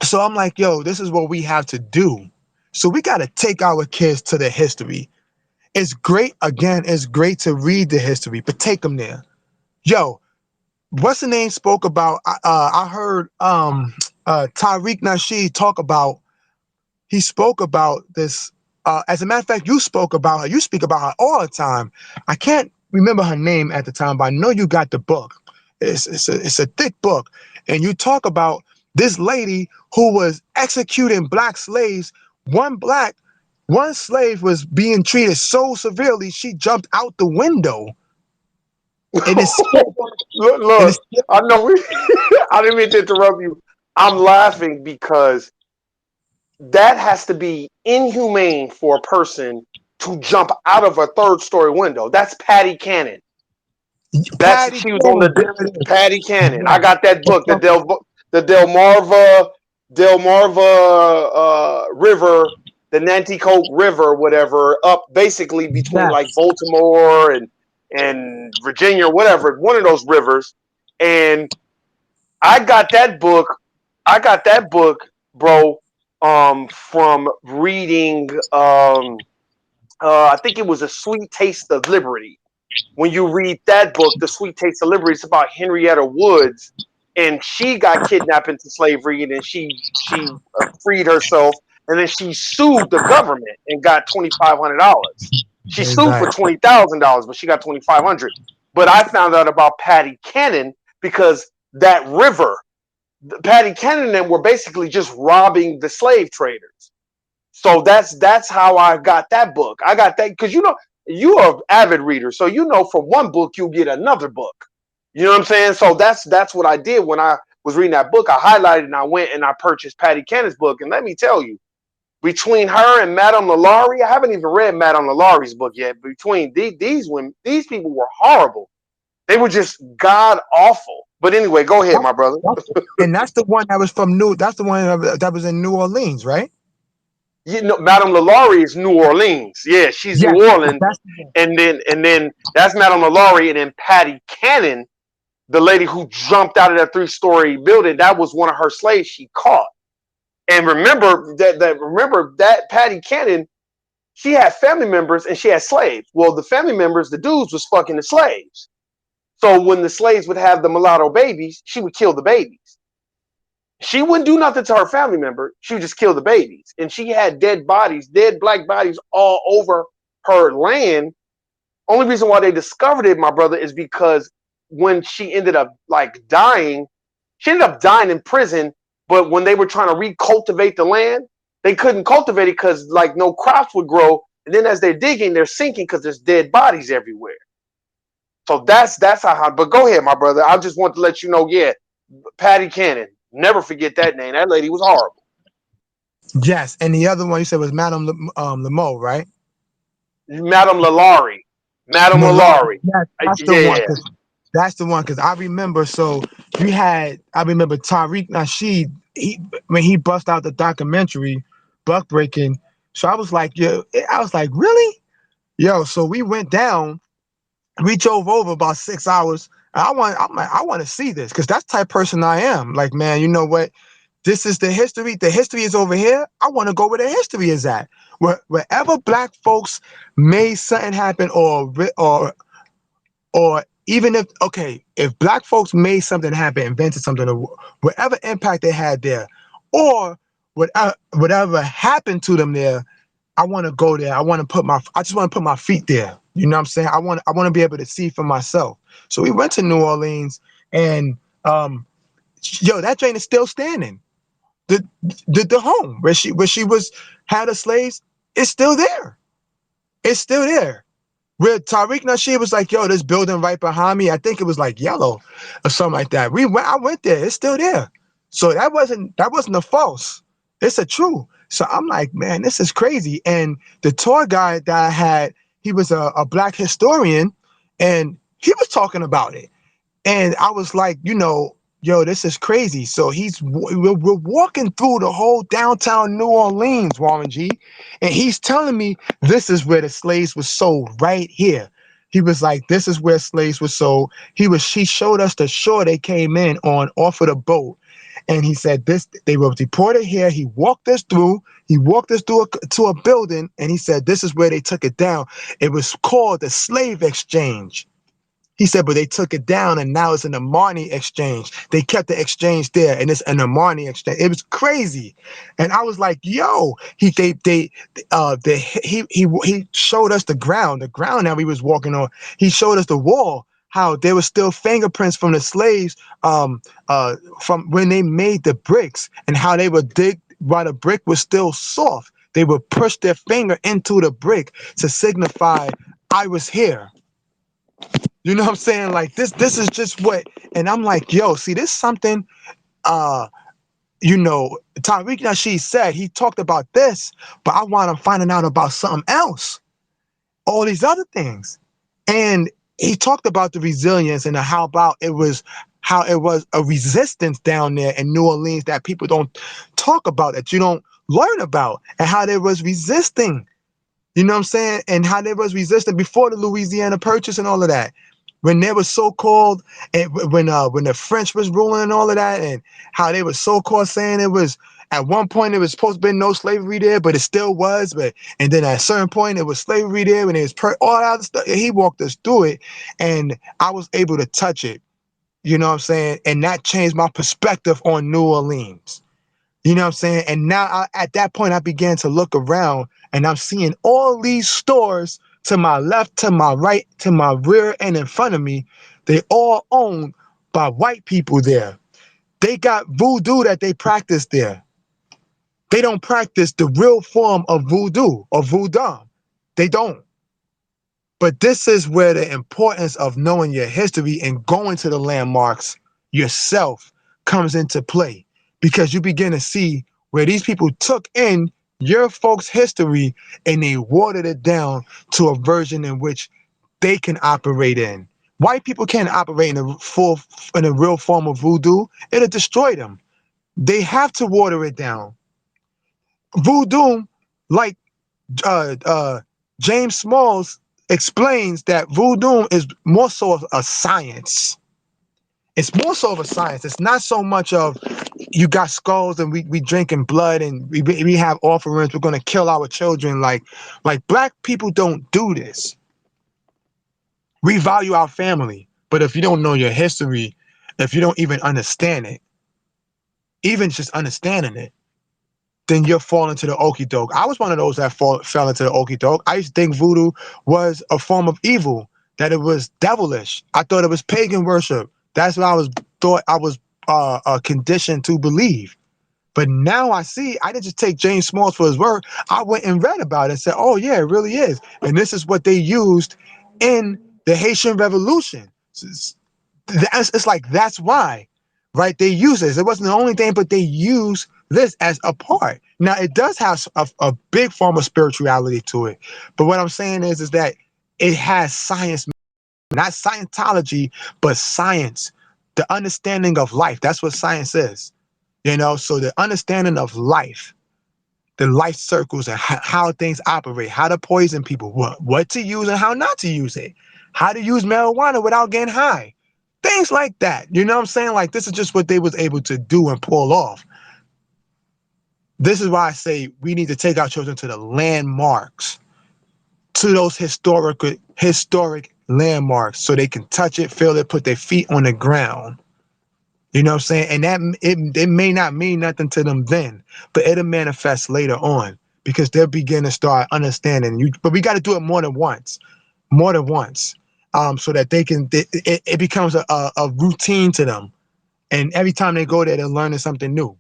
Speaker 2: So I'm like, yo, this is what we have to do. So we got to take our kids to the history. It's great. Again, it's great to read the history, but take them there. Yo, what's the name spoke about? I heard Tariq Nasheed talk about he spoke about this. As a matter of fact, you spoke about her. You speak about her all the time. I can't remember her name at the time, but I know you got the book. It's a thick book, and you talk about this lady who was executing black slaves. One black, one slave was being treated so severely she jumped out the window, and it's
Speaker 1: look,
Speaker 2: and it's
Speaker 1: look, I know we. I didn't mean to interrupt you. I'm laughing because that has to be inhumane for a person to jump out of a third story window. That's Patty Cannon. That's
Speaker 2: Patty
Speaker 1: she was on
Speaker 2: Cannon.
Speaker 1: the
Speaker 2: There it is.
Speaker 1: Patty Cannon. I
Speaker 2: Yeah.
Speaker 1: got that
Speaker 2: It's
Speaker 1: book,
Speaker 2: so-
Speaker 1: the Delmarva River, the Nanticoke River, whatever, up basically between like
Speaker 2: Yes.
Speaker 1: Baltimore and Virginia, whatever, one of those rivers. And I got that book. I got that book, bro, from reading. I think it was A Sweet Taste of Liberty. When you read that book, The Sweet Taste of Liberty, it's about Henrietta Woods, and she got kidnapped into slavery, and then she freed herself, and then she sued the government and got $2,500. She sued for
Speaker 2: Exactly.
Speaker 1: $20,000, but she got 2,500. But I found out about Patty Cannon because that river, Patty Cannon and them were basically just robbing the slave traders. So that's how I got that book. I got that because you're an avid reader, so from one book you get another book. You know what I'm saying? So that's what I did when I was reading that book. I highlighted and I went and I purchased Patty Cannon's book. And let me tell you, between her and Madame Lalaurie, I haven't even read Madame Lalaurie's book yet. Between these women, these people were horrible. They were just god awful. But anyway, go ahead,
Speaker 2: That's,
Speaker 1: my brother.
Speaker 2: and that's the one that was from New. That's the one that was in New Orleans, right?
Speaker 1: Madame Lalaurie is New Orleans. Yeah, she's
Speaker 2: Yes.
Speaker 1: New Orleans,
Speaker 2: That's the one.
Speaker 1: and then that's Madame Lalaurie, and then Patty Cannon, the lady who jumped out of that three-story building, that was one of her slaves she caught. And remember that Patty Cannon, she had family members and she had slaves. Well, the family members, the dudes, was fucking the slaves. So when the slaves would have the mulatto babies, she would kill the babies. She wouldn't do nothing to her family member. She would just kill the babies. And she had dead bodies, dead black bodies all over her land. Only reason why they discovered it, my brother, is because when she ended up like dying, she ended up dying in prison. But when they were trying to recultivate the land, they couldn't cultivate it because like no crops would grow. And then as they're digging, they're sinking because there's dead bodies everywhere. So that's how. But go ahead, my brother. I just want to let you know, yeah, Patty Cannon. Never forget that name. That lady was horrible.
Speaker 2: Yes, and the other one you said was Madame Lemo, right?
Speaker 1: Madame Lalaurie. Madame
Speaker 2: Malari.
Speaker 1: Lalaurie.
Speaker 2: Yes, that's the one.
Speaker 1: Yeah.
Speaker 2: That's the one because I remember. So you had. I remember Tariq Nasheed. He when he bust out the documentary, Buck Breaking. So I was like, yo, I was like, really, yo. So we went down. We drove over about 6 hours. I'm like, I want to see this because that's the type of person I am. Like, man, you know what? This is the history. The history is over here. I want to go where the history is at. Wherever black folks made something happen, or even if okay, if black folks made something happen, invented something, or whatever impact they had there, or whatever happened to them there, I want to go there. I just want to put my feet there. You know what I'm saying? I want to be able to see for myself. So we went to New Orleans, and yo, that train is still standing. The home where she was had her slaves is still there. It's still there. Where Tariq Nasheed was like, yo, this building right behind me, I think it was like yellow or something like that. I went there, it's still there. So that wasn't a false. It's a true. So I'm like, man, this is crazy. And the tour guide that I had, he was a black historian, and he was talking about it. And I was like, yo, this is crazy. So we're walking through the whole downtown New Orleans, Warren G, and he's telling me this is where the slaves were sold right here. He was like, this is where slaves were sold. He showed us the shore they came in on off of the boat. And he said they were deported here. He walked us through. He walked us through to a building, and he said this is where they took it down. It was called the slave exchange. He said, but they took it down and now it's an Armani exchange. They kept the exchange there and it's an Armani exchange. It was crazy. And I was like, yo, he showed us the ground that we was walking on. He showed us the wall, how there was still fingerprints from the slaves from when they made the bricks, and how they would dig while the brick was still soft. They would push their finger into the brick to signify I was here. You know what I'm saying? Like this is just what, and I'm like, yo, see, this something, uh, Tariq Nasheed said he talked about this, but I want him finding out about something else, all these other things. And he talked about the resilience and how it was a resistance down there in New Orleans that people don't talk about, that you don't learn about, and how they was resisting. You know what I'm saying? And how they was resisting before the Louisiana Purchase and all of that. When they were so-called, and when the French was ruling and all of that, and how they were so-called saying it was, at one point it was supposed to be no slavery there, but it still was. But and then at a certain point it was slavery there when it was all that other stuff. He walked us through it, and I was able to touch it. You know what I'm saying? And that changed my perspective on New Orleans. You know what I'm saying? And now at that point, I began to look around and I'm seeing all these stores to my left, to my right, to my rear, and in front of me. They all owned by white people there. They got voodoo that they practice there. They don't practice the real form of voodoo or voodoo. They don't. But this is where the importance of knowing your history and going to the landmarks yourself comes into play, because you begin to see where these people took in your folks' history and they watered it down to a version in which they can operate in. White people can't operate in a real form of voodoo. It'll destroy them. They have to water it down. Voodoo, like uh, uh, James Smalls explains, that voodoo is more so of a science. It's more so of a science. It's not so much of you got skulls and we drinking blood and we have offerings. We're gonna kill our children. Like black people don't do this. We value our family, but if you don't know your history, if you don't even understand it, even just understanding it, then you're falling to the okie doke. I was one of those that fell into the okie doke. I used to think voodoo was a form of evil, that it was devilish. I thought it was pagan worship. That's what I was conditioned to believe. But now I see, I didn't just take James Smalls for his word. I went and read about it and said, oh yeah, it really is. And this is what they used in the Haitian Revolution. It's like, that's why, right? They use this. It wasn't the only thing, but they use this as a part. Now, it does have a big form of spirituality to it. But what I'm saying is that it has science, not Scientology, but science, the understanding of life. That's what science is. So the understanding of life, the life circles, and how things operate, how to poison people, what to use and how not to use it, how to use marijuana without getting high, things like that. You know what I'm saying? Like, this is just what they was able to do and pull off. This is why I say we need to take our children to the landmarks, to those historic landmarks, so they can touch it, feel it, put their feet on the ground. You know what I'm saying? And that it may not mean nothing to them then, but it'll manifest later on, because they'll begin to start understanding you. But we got to do it more than once, so that it becomes a routine to them. And every time they go there, they're learning something new.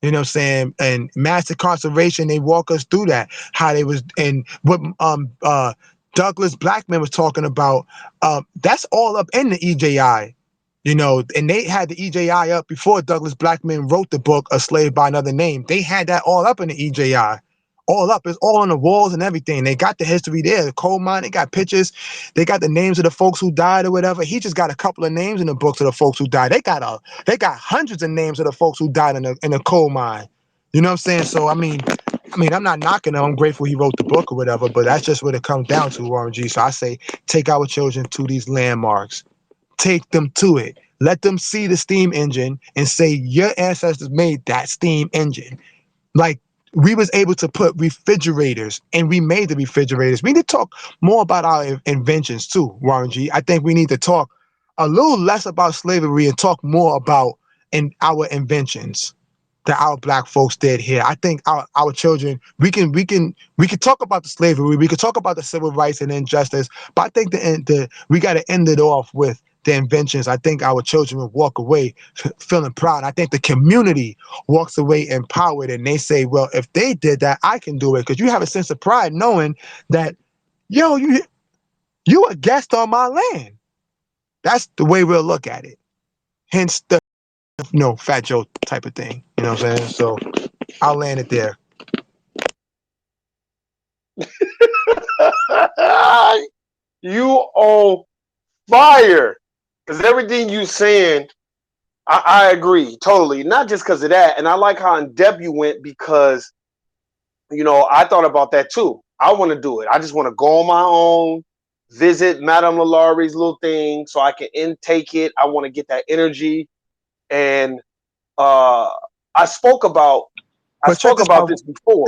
Speaker 2: You know what I'm saying? And mass incarceration, they walk us through that. How they was, and what Douglas Blackman was talking about, that's all up in the EJI. And they had the EJI up before Douglas Blackman wrote the book, A Slave by Another Name. They had that all up in the EJI. All up. It's all on the walls and everything. They got the history there, the coal mine, they got pictures, they got the names of the folks who died or whatever. He just got a couple of names in the books of the folks who died. They got hundreds of names of the folks who died in the coal mine. You know what I'm saying? So I'm not knocking him. I'm grateful he wrote the book or whatever, but that's just what it comes down to, RMG. So I say, take our children to these landmarks. Take them to it. Let them see the steam engine and say, your ancestors made that steam engine. Like, we was able to put refrigerators, and we made the refrigerators. We need to talk more about our inventions too, Warren G. I think we need to talk a little less about slavery and talk more about our inventions that our black folks did here. I think our children, we can talk about the slavery, we could talk about the civil rights and injustice, but I think we got to end it off with the inventions. I think our children will walk away feeling proud. I think the community walks away empowered, and they say, well, if they did that, I can do it. Because you have a sense of pride knowing that, yo, you a guest on my land. That's the way we'll look at it. Hence the Fat Joe type of thing. You know what I'm saying? So I'll land it there.
Speaker 1: You on fire. Because everything you saying, I agree totally. Not just because of that. And I like how in depth you went because, I thought about that too. I want to do it. I just want to go on my own, visit Madame LaLaure's little thing so I can intake it. I want to get that energy. And uh, I spoke about
Speaker 2: But check this out.
Speaker 1: this before.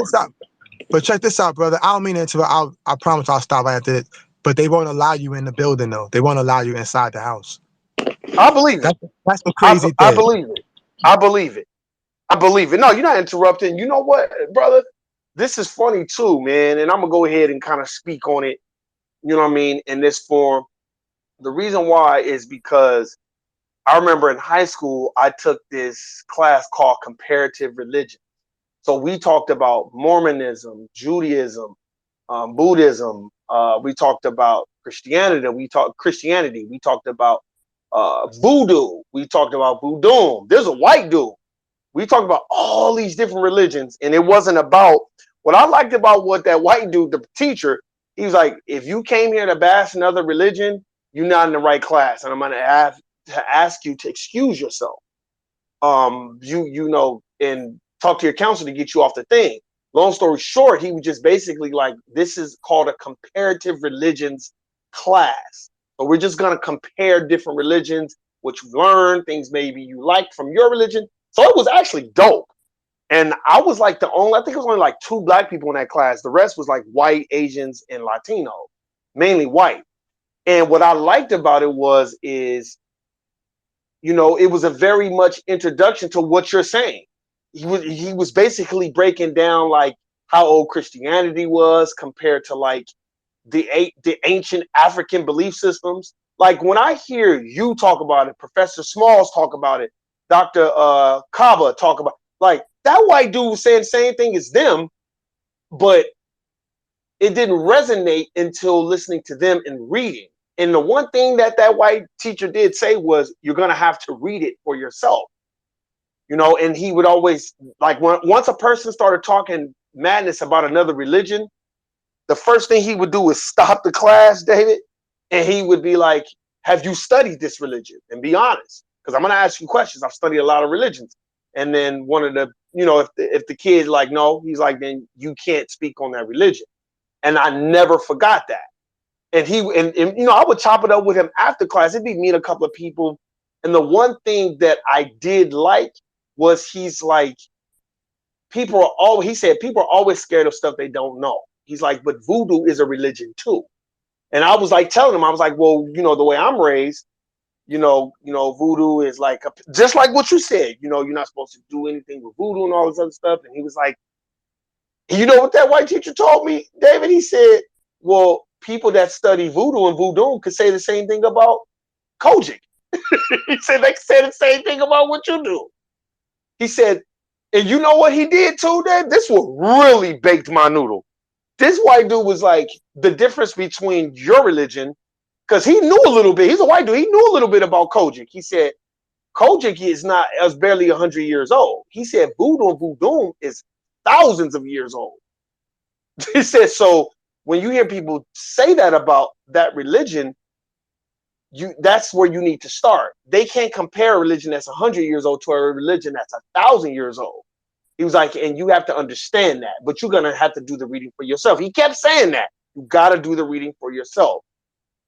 Speaker 2: But check this out, brother. I don't mean to interrupt. I promise I'll stop right after this. But they won't allow you in the building, though. They won't allow you inside the house.
Speaker 1: I believe it.
Speaker 2: That's the crazy
Speaker 1: I
Speaker 2: thing.
Speaker 1: believe it. I believe it. I believe it. No, you're not interrupting. You know what, brother? This is funny too, man. And I'm gonna go ahead and kind of speak on it. You know what I mean? In this form. The reason why is because I remember in high school I took this class called comparative religion. So we talked about Mormonism, Judaism, Buddhism. We talked about Christianity. We talked about voodoo. We talked about voodoo. There's a white dude. We talked about all these different religions, and it wasn't about what I liked about what that white dude, the teacher, he was like, if you came here to bash another religion, you're not in the right class, and I'm gonna have to ask you to excuse yourself. And talk to your counselor to get you off the thing. Long story short, he was just basically like, this is called a comparative religions class. So we're just gonna compare different religions, what you learn, things maybe you like from your religion. So it was actually dope. And I was like I think it was only like 2 black people in that class. The rest was like white, Asians, and Latino, mainly white. And what I liked about it it was a very much introduction to what you're saying. He was basically breaking down like how old Christianity was compared to like the ancient African belief systems. Like when I hear you talk about it, Professor Smalls talk about it, Dr. Kaba talk about, like, that white dude was saying the same thing as them, but it didn't resonate until listening to them and reading. And the one thing that white teacher did say was, you're going to have to read it for yourself. And he would always, like, once a person started talking madness about another religion, the first thing he would do is stop the class, David, and he would be like, have you studied this religion? And be honest, because I'm going to ask you questions. I've studied a lot of religions. And then one of the, if the kid's like, no, he's like, then you can't speak on that religion. And I never forgot that. And I would chop it up with him after class. It'd be me and a couple of people. And the one thing that I did like was he's like, he said, people are always scared of stuff they don't know. He's like, but voodoo is a religion too. And I was like telling him, I was like, well, the way I'm raised, voodoo is like, just like what you said, you're not supposed to do anything with voodoo and all this other stuff. And he was like, you know what that white teacher told me, David? He said, well, people that study voodoo and voodoo could say the same thing about Kojic. He said they said the same thing about what you do. He said, and you know what he did too, Dave? This one really baked my noodle. This white dude was like, the difference between your religion, because he knew a little bit. He's a white dude. He knew a little bit about Kojic. He said, Kojic is barely 100 years old. He said, voodoo and voodoo is thousands of years old. He said, so when you hear people say that about that religion, that's where you need to start. They can't compare a religion that's 100 years old to a religion that's 1,000 years old. He was like, and you have to understand that, but you're going to have to do the reading for yourself. He kept saying that. You got to do the reading for yourself.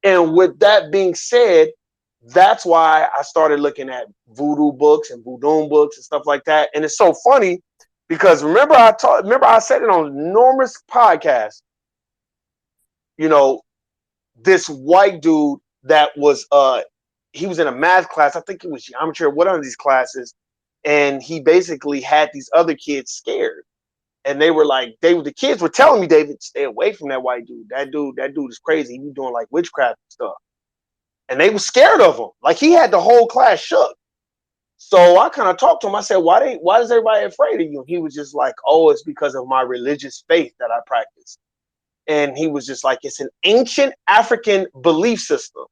Speaker 1: And with that being said, that's why I started looking at voodoo books and voodoo books and stuff like that. And it's so funny Because remember I said it on numerous podcasts, you know, this white dude that was he was in a math class, I think it was geometry or one of these classes, and he basically had these other kids scared. And they were like, the kids were telling me, David, stay away from that white dude. That dude is crazy. He was doing like witchcraft and stuff. And they were scared of him. Like he had the whole class shook. So I kind of talked to him. I said, why is everybody afraid of you? He was just like, oh, it's because of my religious faith that I practice. And he was just like, it's an ancient African belief system.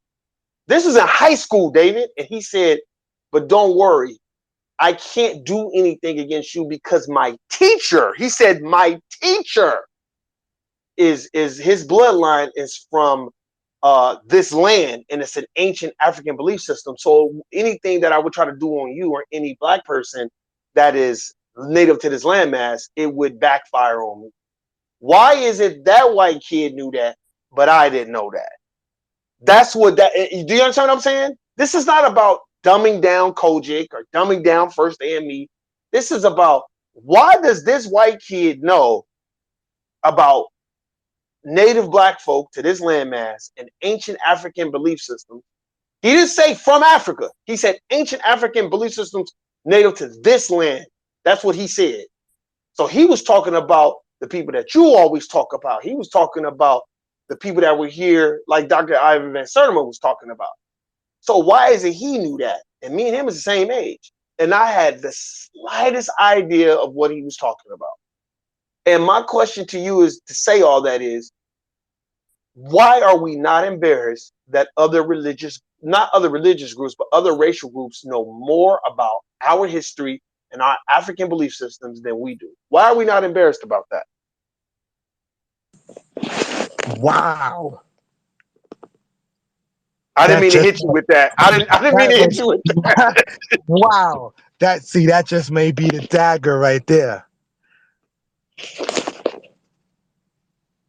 Speaker 1: This was in high school, David. And he said, but don't worry. I can't do anything against you because my teacher, he said, my teacher is his bloodline is from this land, and it's an ancient African belief system. So anything that I would try to do on you or any black person that is native to this landmass, it would backfire on me. Why is it that white kid knew that, but I didn't know that? That's what that. Do you understand what I'm saying? This is not about dumbing down Kojic or dumbing down First AME. This is about why does this white kid know about native black folk to this landmass and ancient African belief systems? He didn't say from Africa. He said ancient African belief systems native to this land. That's what he said. So he was talking about the people that you always talk about. He was talking about the people that were here, like Dr. Ivan Van Sertima was talking about. So why is it he knew that? And me and him is the same age. And I had the slightest idea of what he was talking about. And my question to you is to say all that is, why are we not embarrassed that not other religious groups, but other racial groups know more about our history and our African belief systems than we do? Why are we not embarrassed about that?
Speaker 2: Wow.
Speaker 1: I didn't
Speaker 2: That
Speaker 1: mean to
Speaker 2: just
Speaker 1: hit you with that. I didn't mean to hit you with that.
Speaker 2: wow. That just may be the dagger right there.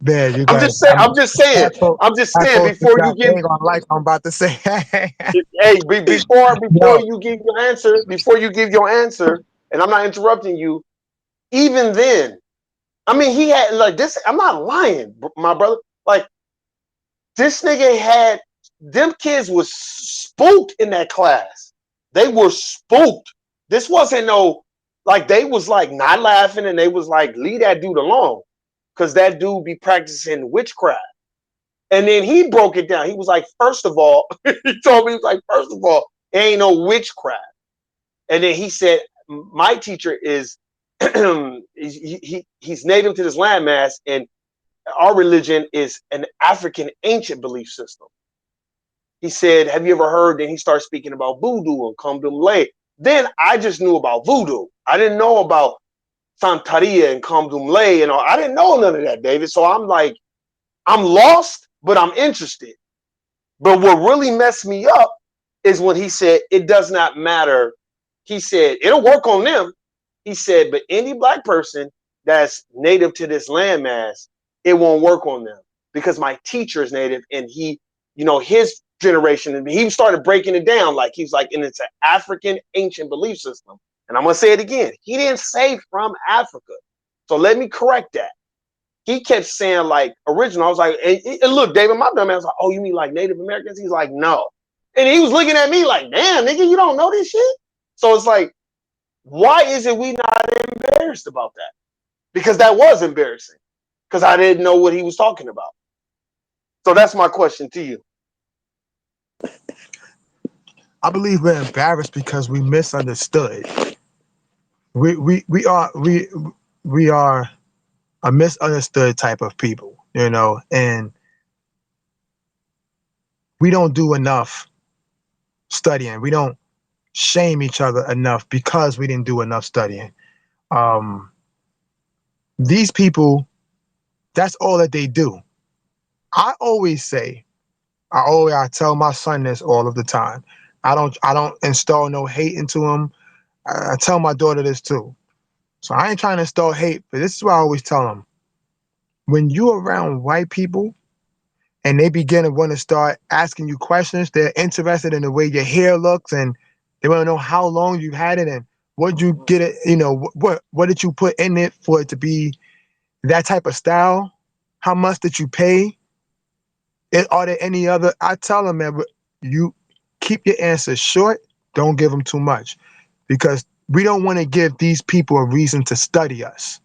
Speaker 2: Man, you
Speaker 1: I'm
Speaker 2: guys,
Speaker 1: just saying. I'm just saying. I'm just
Speaker 2: black
Speaker 1: saying.
Speaker 2: folks
Speaker 1: Before you
Speaker 2: got
Speaker 1: give,
Speaker 2: big on like I'm about to say.
Speaker 1: hey, before
Speaker 2: Yo,
Speaker 1: you give your answer, and I'm not interrupting you. Even then, I mean, he had like this. I'm not lying, my brother. Like this nigga had them kids was spooked in that class. They were spooked. This wasn't no like they was like not laughing and they was like leave that dude alone because that dude be practicing witchcraft. And then he broke it down. He was like, first of all, he told me, he was like, first of all, it ain't no witchcraft. And then he said, my teacher is he's native to this landmass, and our religion is an African ancient belief system. He said, have you ever heard? Then he started speaking about voodoo and Kamdumle. Then I just knew about voodoo. I didn't know about Santaria and Kamdumle and all. I didn't know none of that, David. So I'm like, I'm lost, but I'm interested. But what really messed me up is when he said, it does not matter. He said, it'll work on them. He said, but any black person that's native to this landmass, it won't work on them because my teacher is native and he, his generation, and he started breaking it down. Like he's like, and it's an African ancient belief system. And I'm going to say it again. He didn't say from Africa. So let me correct that. He kept saying like original. I was like, and look, David, my dumb ass was like, oh, you mean like Native Americans? He's like, no. And he was looking at me like, damn, nigga, you don't know this shit? So it's like, why is it we not embarrassed about that? Because that was embarrassing. Because I didn't know what he was talking about. So that's my question to you.
Speaker 2: I believe we're embarrassed because we misunderstood. We are a misunderstood type of people, and we don't do enough studying. We don't shame each other enough because we didn't do enough studying. Um, these people, that's all that they do. I always say, I tell my son this all of the time. I don't install no hate into him. I tell my daughter this too. So I ain't trying to install hate, but this is what I always tell them. When you're around white people and they begin to want to start asking you questions, they're interested in the way your hair looks and they want to know how long you've had it and What you get it? What did you put in it for it to be that type of style? How much did you pay? Are there any other? I tell them, man, you keep your answers short. Don't give them too much, because we don't want to give these people a reason to study us.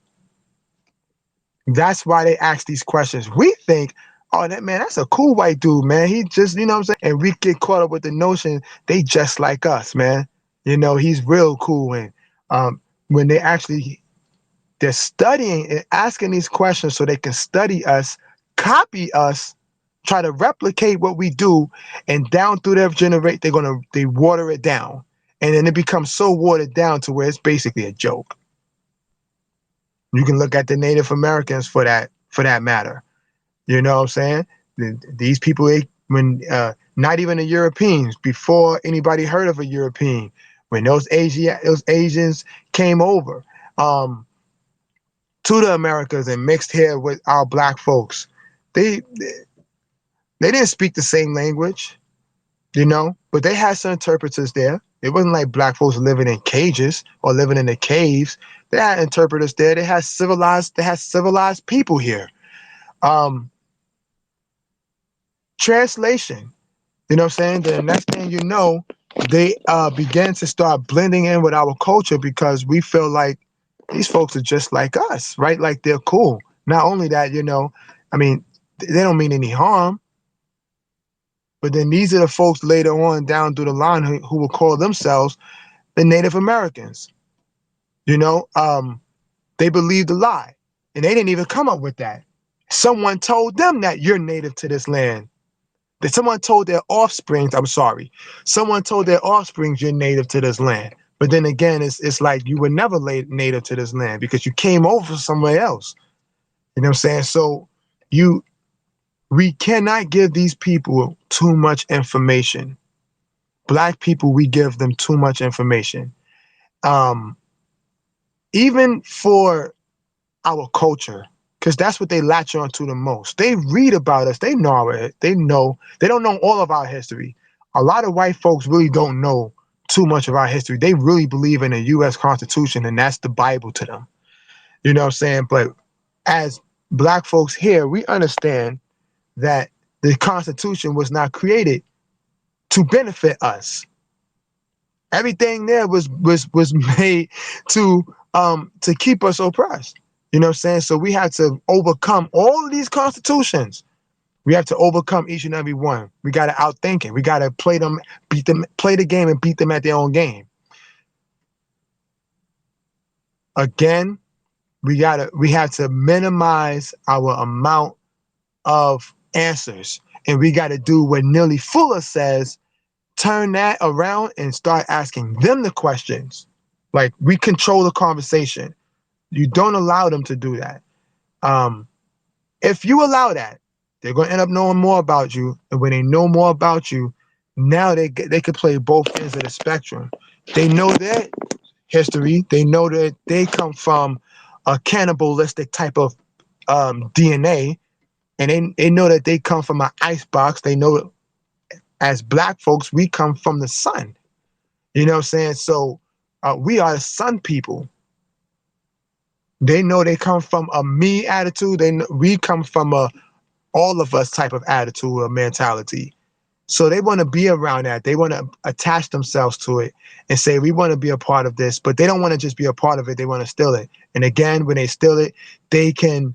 Speaker 2: That's why they ask these questions. We think, oh, that man, that's a cool white dude, man. He just, what I'm saying? And we get caught up with the notion they just like us, man. He's real cool. And when they're studying and asking these questions so they can study us, copy us, try to replicate what we do, and down through their generate, they water it down. And then it becomes so watered down to where it's basically a joke. You can look at the Native Americans for that matter. You know what I'm saying? These people, when not even the Europeans, before anybody heard of a European, when those Asians came over to the Americas and mixed here with our black folks, they didn't speak the same language, but they had some interpreters there. It wasn't like black folks living in cages or living in the caves. They had interpreters there. They had civilized people here. Um, Translation. You know what I'm saying? The next thing you know, they began to start blending in with our culture because we feel like these folks are just like us, right? Like they're cool. Not only that, I mean, they don't mean any harm, but then these are the folks later on down through the line who will call themselves the Native Americans. You know, they believed a lie, and they didn't even come up with that. Someone told them that you're native to this land. That someone told their offsprings, I'm sorry, someone told their offsprings you're native to this land. But then again, it's like you were never native to this land because you came over from somewhere else. You know what I'm saying? So you we cannot give these people too much information. Black people, we give them too much information. Um, Even for our culture, because that's what they latch on to the most. They read about us. They know it. They know. They don't know all of our history. A lot of white folks really don't know too much of our history. They really believe in the U.S. Constitution, and that's the Bible to them. You know what I'm saying? But as black folks here, we understand that the Constitution was not created to benefit us. Everything there was made to keep us oppressed. You know what I'm saying? So we had to overcome all of these constitutions. We have to overcome each and every one. We got to outthink it. We got to beat them, play the game and beat them at their own game. Again, we have to minimize our amount of answers, and we got to do what Neely Fuller says: turn that around and start asking them the questions. Like, we control the conversation. You don't allow them to do that. Um, if you allow that, they're going to end up knowing more about you. And when they know more about you, now they can play both ends of the spectrum. They know their history. They know that they come from a cannibalistic type of DNA. And they know that they come from an icebox. They know, as black folks, we come from the sun. You know what I'm saying? So we are the sun people. They know they come from a me attitude. We come from a all of us type of attitude or mentality. So they want to be around that. They want to attach themselves to it and say, we want to be a part of this, but they don't want to just be a part of it. They want to steal it. And again, when they steal it, they can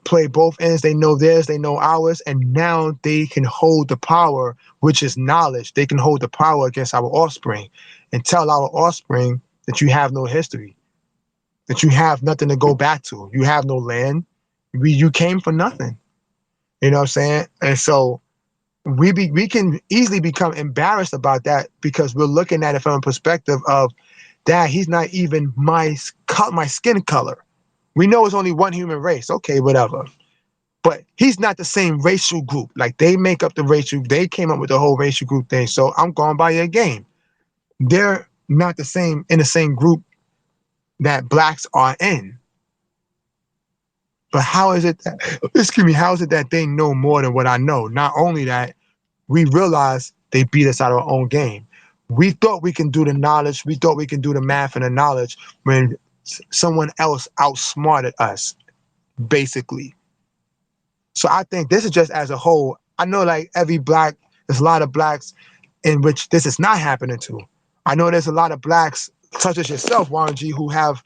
Speaker 2: play both ends. They know theirs, they know ours. And now they can hold the power, which is knowledge. They can hold the power against our offspring and tell our offspring that you have no history, that you have nothing to go back to. You have no land. You came for nothing. You know what I'm saying? And so we can easily become embarrassed about that because we're looking at it from a perspective of, Dad, he's not even my skin color. We know it's only one human race. Okay, whatever. But he's not the same racial group. Like, they make up the racial, they came up with the whole racial group thing. So I'm going by your game. They're not in the same group that blacks are in. But how is it that they know more than what I know? Not only that, we realize they beat us out of our own game. We thought we can do the knowledge. We thought we can do the math and the knowledge when someone else outsmarted us, basically. So I think this is just as a whole. I know like every black, there's a lot of blacks in which this is not happening to. I know there's a lot of blacks, such as yourself, Warren G, who have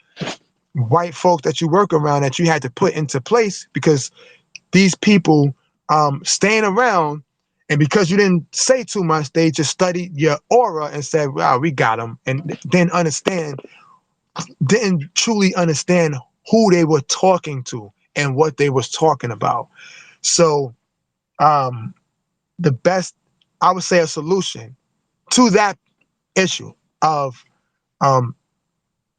Speaker 2: white folk that you work around that you had to put into place because these people staying around, and because you didn't say too much, they just studied your aura and said, wow, we got them, and didn't truly understand who they were talking to and what they was talking about. So um, the best, I would say, a solution to that issue of um,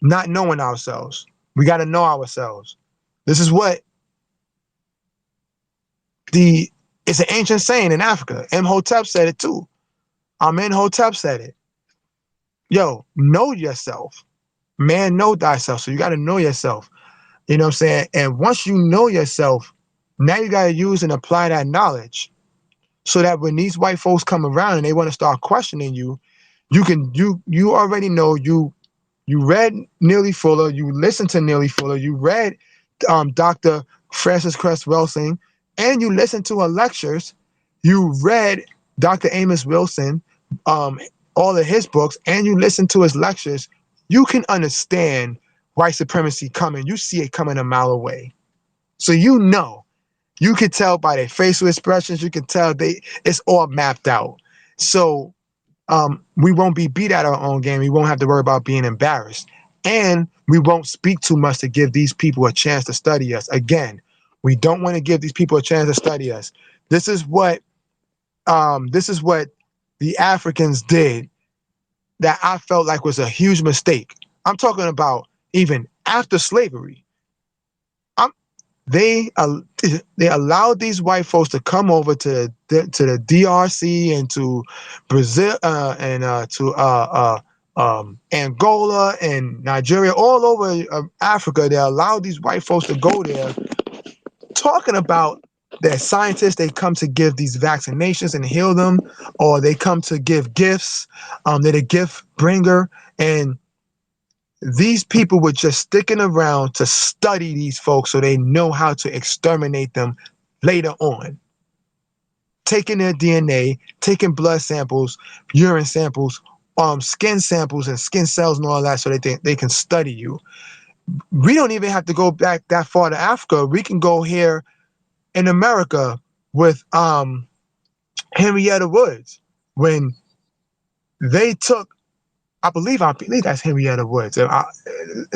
Speaker 2: not knowing ourselves. We got to know ourselves. This is what it's an ancient saying in Africa. Imhotep said it too. Amenhotep said it. Yo, know yourself. Man, know thyself. So you got to know yourself. You know what I'm saying? And once you know yourself, now you got to use and apply that knowledge so that when these white folks come around and they want to start questioning you, you already know you read Neely Fuller, you listened to Neely Fuller, you read Dr. Frances Cress Welsing, and you listened to her lectures. You read Dr. Amos Wilson, um, all of his books, and you listened to his lectures. You can understand white supremacy coming. You see it coming a mile away. So you know, you can tell by their facial expressions. You can tell it's all mapped out. So we won't be beat at our own game. We won't have to worry about being embarrassed. And we won't speak too much to give these people a chance to study us. Again, we don't want to give these people a chance to study us. This is what the Africans did that I felt like was a huge mistake. I'm talking about even after slavery. I'm, they allowed these white folks to come over to the DRC and to Brazil and to Angola and Nigeria, all over Africa. They allowed these white folks to go there, talking about that scientists, they come to give these vaccinations and heal them, or they come to give gifts. They're a gift bringer, and these people were just sticking around to study these folks so they know how to exterminate them later on. Taking their DNA, taking blood samples, urine samples, skin samples and skin cells and all that so they can study you. We don't even have to go back that far to Africa. We can go here in America with Henrietta Woods when they took I believe that's Henrietta Woods.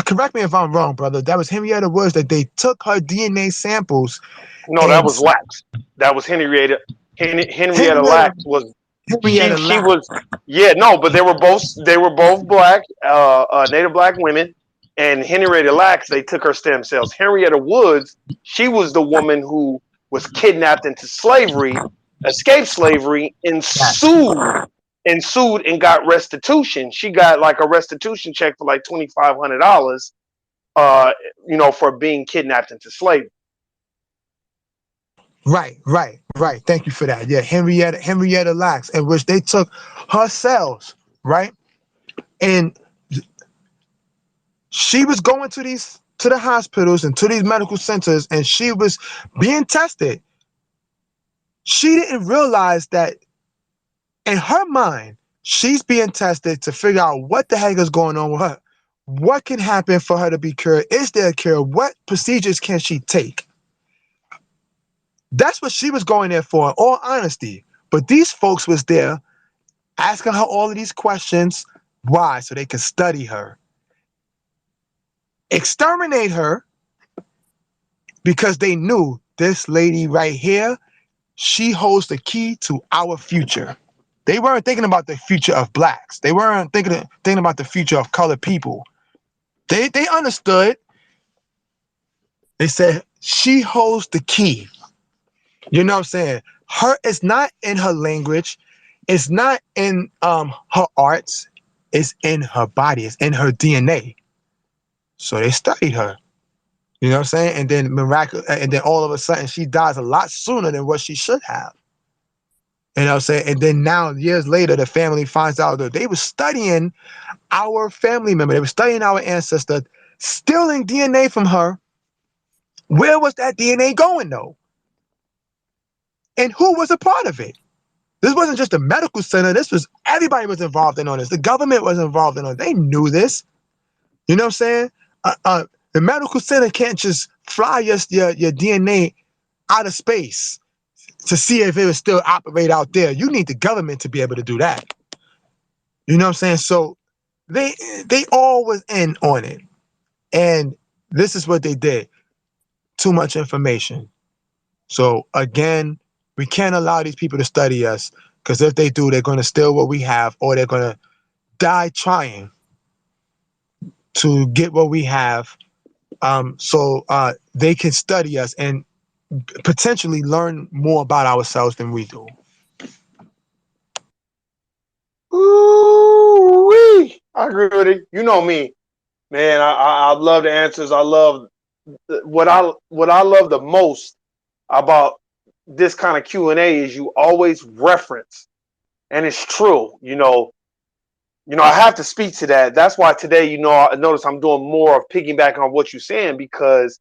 Speaker 2: Correct me if I'm wrong, brother. That was Henrietta Woods that they took her DNA samples
Speaker 1: No, that
Speaker 2: and
Speaker 1: was Lax. That was Henrietta. Henrietta
Speaker 2: Henrietta
Speaker 1: Lacks was
Speaker 2: Henrietta
Speaker 1: she
Speaker 2: Lacks.
Speaker 1: was yeah, no, but they were both black, native black women, and Henrietta Lacks, they took her stem cells. Henrietta Woods, she was the woman who was kidnapped into slavery, escaped slavery, and sued and got restitution. She got like a restitution check for like $2,500, uh, for being kidnapped into slavery.
Speaker 2: Right. Thank you for that. Yeah, Henrietta Lacks, in which they took her cells, right? And she was going to the hospitals and to these medical centers, and she was being tested. She didn't realize that in her mind, she's being tested to figure out what the heck is going on with her. What can happen for her to be cured? Is there a cure? What procedures can she take? That's what she was going there for, in all honesty. But these folks was there asking her all of these questions. Why? So they could study her, exterminate her, because they knew this lady right here, she holds the key to our future. They weren't thinking about the future of blacks. They weren't thinking about the future of colored people. They understood. They said she holds the key. You know what I'm saying? It's not in her language. It's not in her arts. It's in her body. It's in her DNA. So they studied her. You know what I'm saying? And then all of a sudden she dies a lot sooner than what she should have. You know what I'm saying? And then now, years later, the family finds out that they were studying our family member. They were studying our ancestor, stealing DNA from her. Where was that DNA going, though? And who was a part of it? This wasn't just a medical center. This was everybody was involved in on this. The government was involved in on it. They knew this. You know what I'm saying? The medical center can't just fly your DNA out of space to see if it would still operate out there. You need the government to be able to do that. You know what I'm saying? So they all was in on it. And this is what they did. Too much information. So again, we can't allow these people to study us, because if they do, they're going to steal what we have, or they're going to die trying to get what we have. So they can study us and potentially learn more about ourselves than we do.
Speaker 1: Ooh-wee. I agree with it. You know me, man. I love the answers. I love what I love the most about this kind of Q&A is you always reference, and it's true. I have to speak to that. That's why today, I notice I'm doing more of piggybacking on what you're saying, because,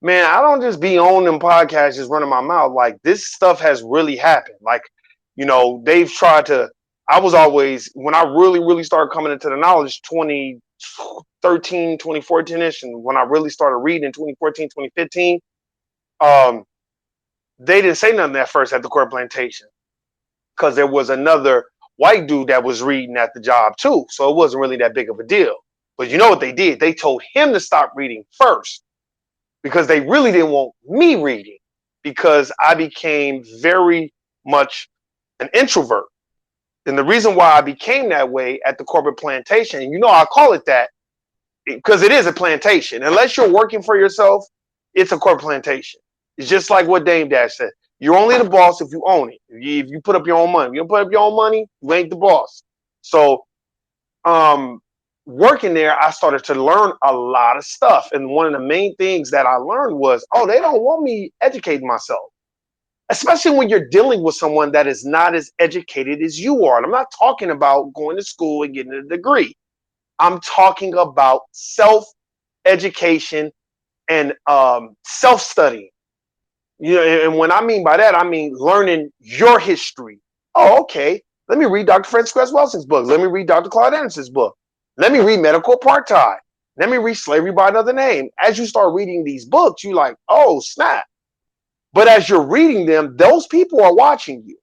Speaker 1: man, I don't just be on them podcasts just running my mouth. Like, this stuff has really happened. Like, they've tried to. I was always, when I really, really started coming into the knowledge, 2013, 2014-ish, and when I really started reading in 2014, 2015, um, they didn't say nothing at first at the court plantation, because there was another white dude that was reading at the job too. So it wasn't really that big of a deal. But you know what they did? They told him to stop reading first, because they really didn't want me reading, because I became very much an introvert. And the reason why I became that way at the corporate plantation, and I call it that because it is a plantation. Unless you're working for yourself, it's a corporate plantation. It's just like what Dame Dash said. You're only the boss if you own it. If you put up your own money. If you don't put up your own money, you ain't the boss. So working there, I started to learn a lot of stuff. And one of the main things that I learned was, they don't want me educating myself. Especially when you're dealing with someone that is not as educated as you are. And I'm not talking about going to school and getting a degree. I'm talking about self-education and self-studying. And when I mean by that, I mean learning your history. Oh, okay. Let me read Dr. Francis Cress Welsing's book. Let me read Dr. Claude Anderson's book. Let me read Medical Apartheid. Let me read Slavery by Another Name. As you start reading these books, you're like, oh, snap. But as you're reading them, those people are watching you.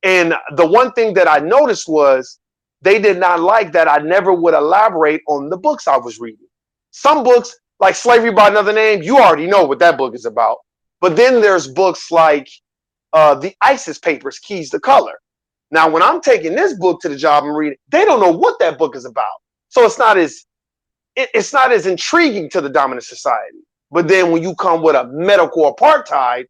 Speaker 1: And the one thing that I noticed was they did not like that I never would elaborate on the books I was reading. Some books, like Slavery by Another Name, you already know what that book is about. But then there's books like the ISIS Papers, Keys to Color. Now, when I'm taking this book to the job and reading, they don't know what that book is about. So it's not as intriguing to the dominant society. But then when you come with a medical apartheid,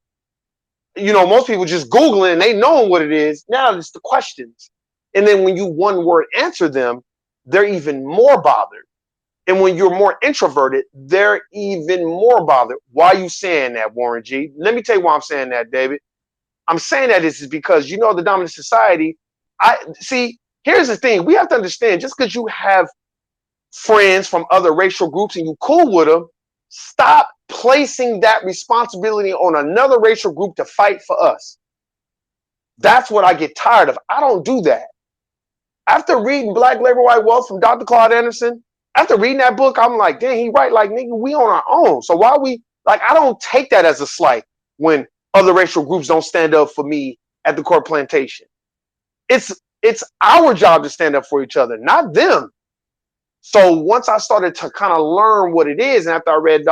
Speaker 1: most people just Googling and they know what it is. Now it's the questions. And then when you one word answer them, they're even more bothered. And when you're more introverted, they're even more bothered. Why are you saying that, Warren G? Let me tell you why I'm saying that, David. I'm saying that is because the dominant society. Here's the thing. We have to understand, just because you have friends from other racial groups and you cool with them, stop placing that responsibility on another racial group to fight for us. That's what I get tired of. I don't do that. After reading Black Labor, White Wealth from Dr. Claude Anderson, after reading that book, I'm like, dang, he right. Like, nigga, we on our own. So why we, like, I don't take that as a slight when other racial groups don't stand up for me at the court plantation. It's our job to stand up for each other, not them. So once I started to kind of learn what it is, and after I read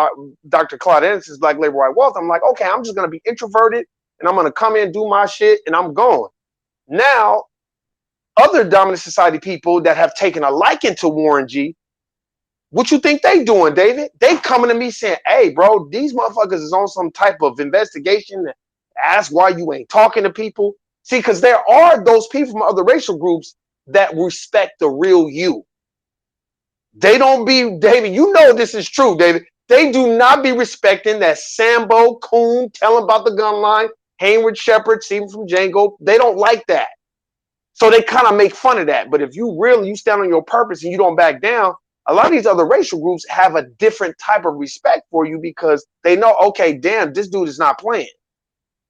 Speaker 1: Dr. Claude Anderson's Black Labor, White Wealth, I'm like, okay, I'm just going to be introverted, and I'm going to come in, do my shit, and I'm going. Now, other dominant society people that have taken a liking to Warren G, what you think they doing, David? They coming to me saying, hey, bro, these motherfuckers is on some type of investigation to ask why you ain't talking to people. See, because there are those people from other racial groups that respect the real you. They don't be, David, this is true, David. They do not be respecting that Sambo coon telling about the gun line. Hayward Shepherd, Stephen from Django, they don't like that. So they kind of make fun of that. But if you stand on your purpose and you don't back down, a lot of these other racial groups have a different type of respect for you because they know, okay, damn, this dude is not playing.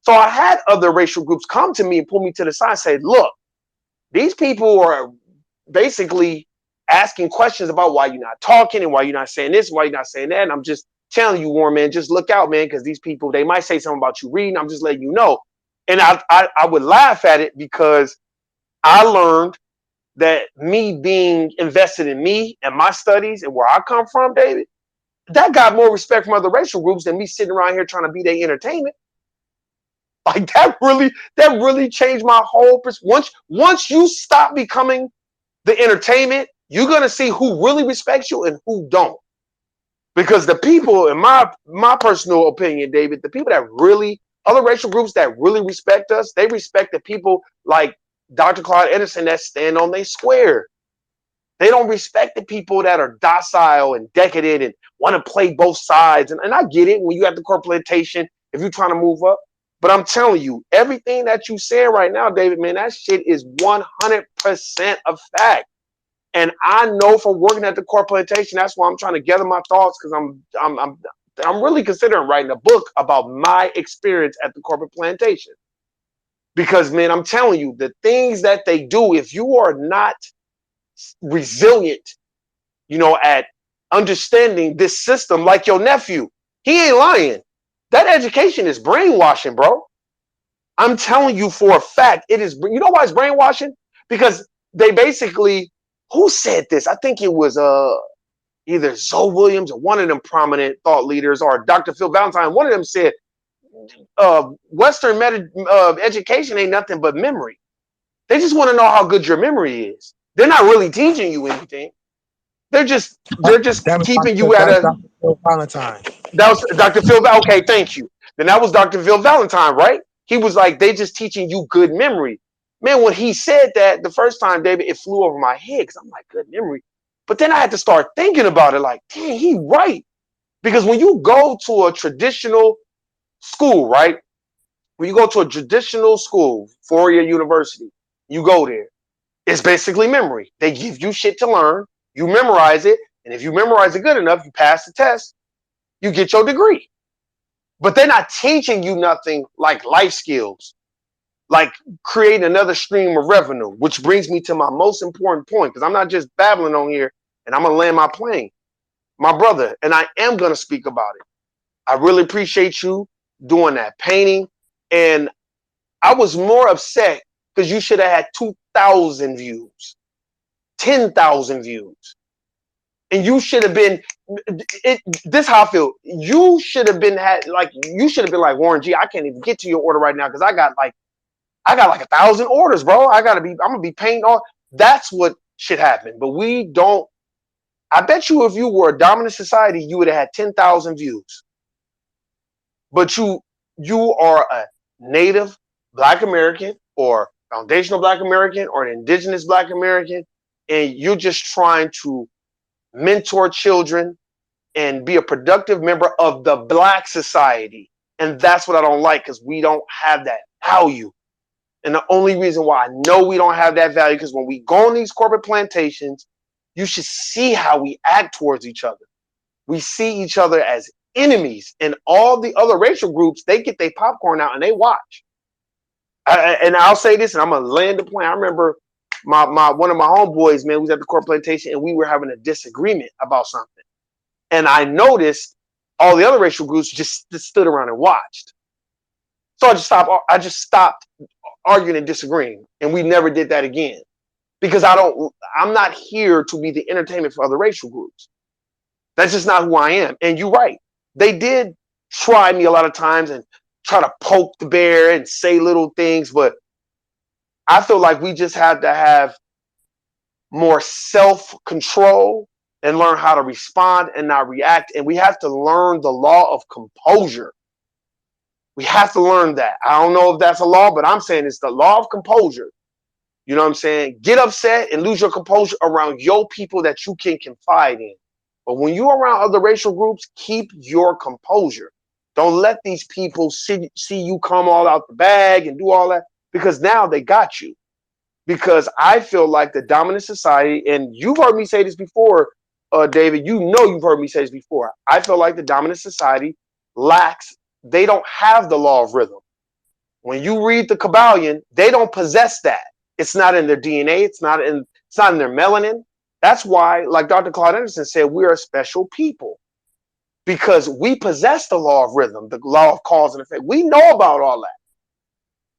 Speaker 1: So I had other racial groups come to me and pull me to the side and say, look, these people are basically asking questions about why you're not talking and why you're not saying this, why you're not saying that. And I'm just telling you, Warren, man, just look out, man, because these people, they might say something about you reading. I'm just letting you know. And I would laugh at it because I learned that me being invested in me and my studies and where I come from, David, that got more respect from other racial groups than me sitting around here trying to be their entertainment. Like that really changed my whole perspective. Once you stop becoming the entertainment, you're gonna see who really respects you and who don't. Because the people, in my personal opinion, David, the people that really, other racial groups that really respect us, they respect the people like Dr. Claude Anderson that stand on their square. They don't respect the people that are docile and decadent and want to play both sides. And I get it when you have the corporation, if you're trying to move up. But I'm telling you, everything that you saying right now, David, man, that shit is 100% a fact. And I know from working at the corporation, that's why I'm trying to gather my thoughts because I'm really considering writing a book about my experience at the corporate plantation. Because, man, I'm telling you, the things that they do, if you are not resilient, at understanding this system, like your nephew, he ain't lying. That education is brainwashing, bro. I'm telling you for a fact, it is. You know why it's brainwashing? Because they basically, who said this? I think it was either Zoe Williams or one of them prominent thought leaders, or Dr. Phil Valentine. One of them said, Western education ain't nothing but memory. They just want to know how good your memory is. They're not really teaching you anything. They're just
Speaker 2: That was
Speaker 1: keeping
Speaker 2: Dr.
Speaker 1: you at
Speaker 2: that was
Speaker 1: a.
Speaker 2: Dr. Phil Valentine.
Speaker 1: That was Dr. Phil. Okay, thank you. Then that was Dr. Phil Valentine, right? He was like, they just teaching you good memory. Man, when he said that the first time, David, it flew over my head because I'm like, good memory. But then I had to start thinking about it like, dang, he right. Because when you go to a traditional school, right? When you go to a traditional school, 4-year university, you go there. It's basically memory. They give you shit to learn. You memorize it. And if you memorize it good enough, you pass the test, you get your degree. But they're not teaching you nothing like life skills, like creating another stream of revenue, which brings me to my most important point, because I'm not just babbling on here and I'm going to land my plane. My brother, and I am going to speak about it. I really appreciate you doing that painting. And I was more upset because you should have had 2,000 views, 10,000 views. And you should have been this how I feel. You should have been like Warren G. I can't even get to your order right now because I got like 1,000 orders, bro. I'm gonna be paying all. That's what should happen. But we don't. I bet you if you were a dominant society, you would have had 10,000 views. But you are a native Black American or foundational Black American or an indigenous Black American, and you're just trying to mentor children and be a productive member of the Black society. And that's what I don't like, because we don't have that value. And the only reason why I know we don't have that value, because when we go on these corporate plantations, you should see how we act towards each other. We see each other as enemies, and all the other racial groups, they get their popcorn out and they watch. And I'll say this, and I'm gonna land the plane. I remember my one of my homeboys, man, was at the corporate plantation, and we were having a disagreement about something. And I noticed all the other racial groups just stood around and watched. So I just stopped arguing and disagreeing, and we never did that again. Because I'm not here to be the entertainment for other racial groups. That's just not who I am. And you're right. They did try me a lot of times and try to poke the bear and say little things, but I feel like we just have to have more self-control and learn how to respond and not react. And we have to learn the law of composure. We have to learn that. I don't know if that's a law, but I'm saying it's the law of composure. You know what I'm saying? Get upset and lose your composure around your people that you can confide in. But when you're around other racial groups, keep your composure. Don't let these people see you come all out the bag and do all that, because now they got you. Because I feel like the dominant society, and you've heard me say this before, David, you know you've heard me say this before. I feel like the dominant society lacks, they don't have the law of rhythm. When you read the Kabbalion, they don't possess that. It's not in their DNA. It's not in their melanin. That's why, like Dr. Claude Anderson said, we are a special people because we possess the law of rhythm, the law of cause and effect. We know about all that.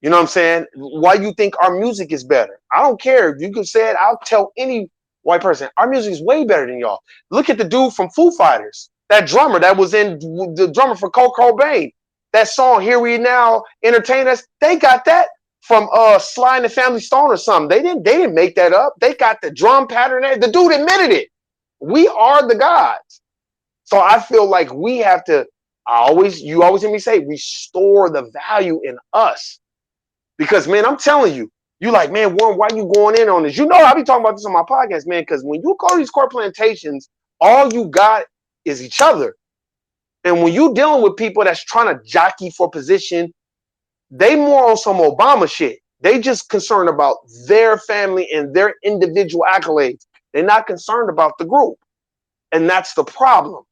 Speaker 1: You know what I'm saying? Why you think our music is better? I don't care. You can say it. I'll tell any white person, our music is way better than y'all. Look at the dude from Foo Fighters, that drummer that was in the drummer for Kurt Cobain. That song, Here We Now, Entertain Us, they got that from Sly and the Family Stone or something. They didn't make that up. They got the drum pattern there. The dude admitted it. We are the gods. So I feel like we have to, you always hear me say, restore the value in us. Because, man, I'm telling you, you like, man, Warren, why you going in on this? You know, I be talking about this on my podcast, man, because when you go to these core plantations, all you got is each other. And when you dealing with people that's trying to jockey for position, they more on some Obama shit. They just concerned about their family and their individual accolades. They're not concerned about the group. And that's the problem.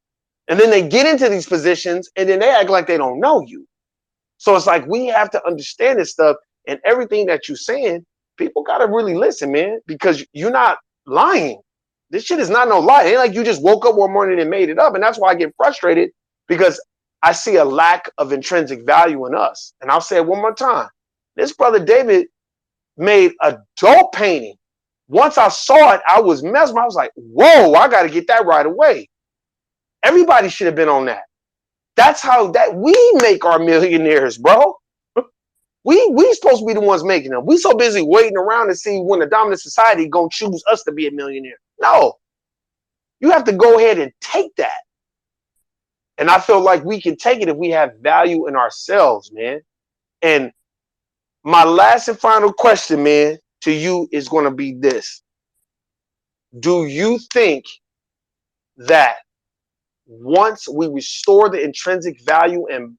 Speaker 1: And then they get into these positions and then they act like they don't know you. So it's like we have to understand this stuff, and everything that you're saying, people got to really listen, man, because you're not lying. This shit is not no lie. It ain't like you just woke up one morning and made it up. And that's why I get frustrated, because I see a lack of intrinsic value in us. And I'll say it one more time. This brother David made a dope painting. Once I saw it, I was mesmerized. I was like, whoa, I got to get that right away. Everybody should have been on that. That's how that we make our millionaires, bro. We supposed to be the ones making them. We so busy waiting around to see when the dominant society gonna choose us to be a millionaire. No, you have to go ahead and take that. And I feel like we can take it if we have value in ourselves, man. And my last and final question, man, to you is going to be this. Do you think that once we restore the intrinsic value and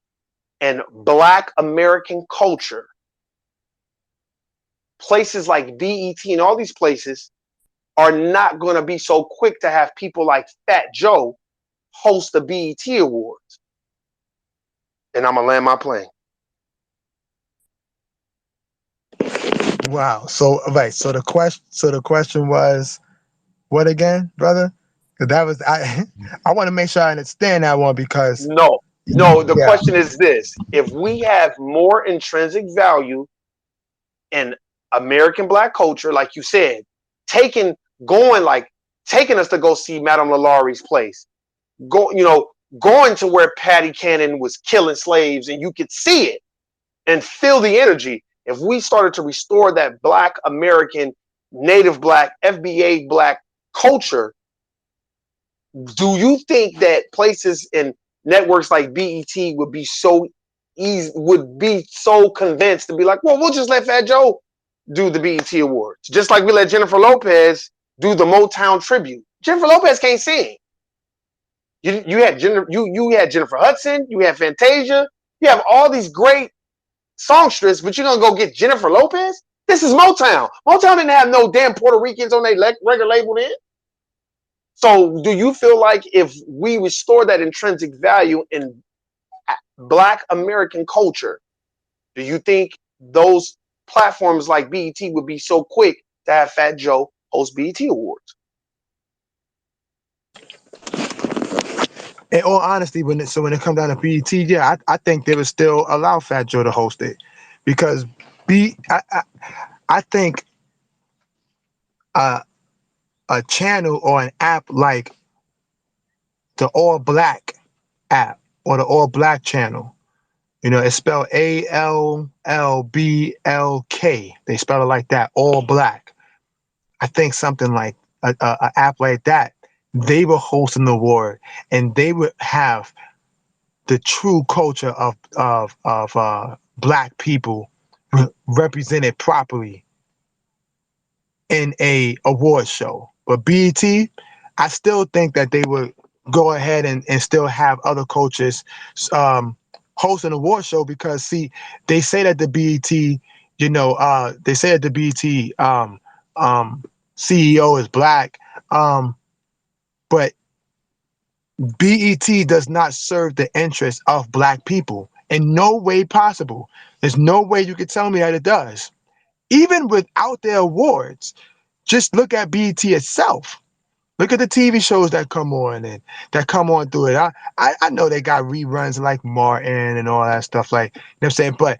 Speaker 1: Black American culture, places like BET and all these places are not going to be so quick to have people like Fat Joe host the BET Awards? And I'm going to land my plane.
Speaker 2: Wow. So right. So the question was what again, brother? 'Cause that was I. I want to make sure I understand that one because
Speaker 1: No, the
Speaker 2: yeah.
Speaker 1: question is this. If we have more intrinsic value in American Black culture, like you said, taking us to go see Madame Lalaurie place, going to where Patty Cannon was killing slaves, and you could see it and feel the energy. If we started to restore that Black American, Native Black, FBA Black culture, do you think that places and networks like BET would be so easy, would be so convinced to be like, well, we'll just let Fat Joe do the BET Awards, just like we let Jennifer Lopez do the Motown tribute? Jennifer Lopez can't sing. You had Jennifer Hudson, you had Fantasia, you have all these great songstress, but you're gonna go get Jennifer Lopez? This is Motown. Motown didn't have no damn Puerto Ricans on their record label then. So do you feel like if we restore that intrinsic value in Black American culture, do you think those platforms like BET would be so quick to have Fat Joe host BET Awards?
Speaker 2: In all honesty, when it comes down to BET, yeah, I think they would still allow Fat Joe to host it because I think a channel or an app like the All Black app or the All Black channel, it's spelled ALLBLK. They spell it like that, All Black. I think something like a app like that, they will host an award and they would have the true culture of Black people represented properly in a award show. But BET, I still think that they would go ahead and still have other cultures host an award show because see, they say that the BET, they say that the BET um, CEO is black, but BET does not serve the interests of black people in no way possible. There's no way you could tell me that it does. Even without their awards, just look at BET itself. Look at the TV shows that come on and that come on through it. I know they got reruns like Martin and all that stuff, like, you know what I'm saying? But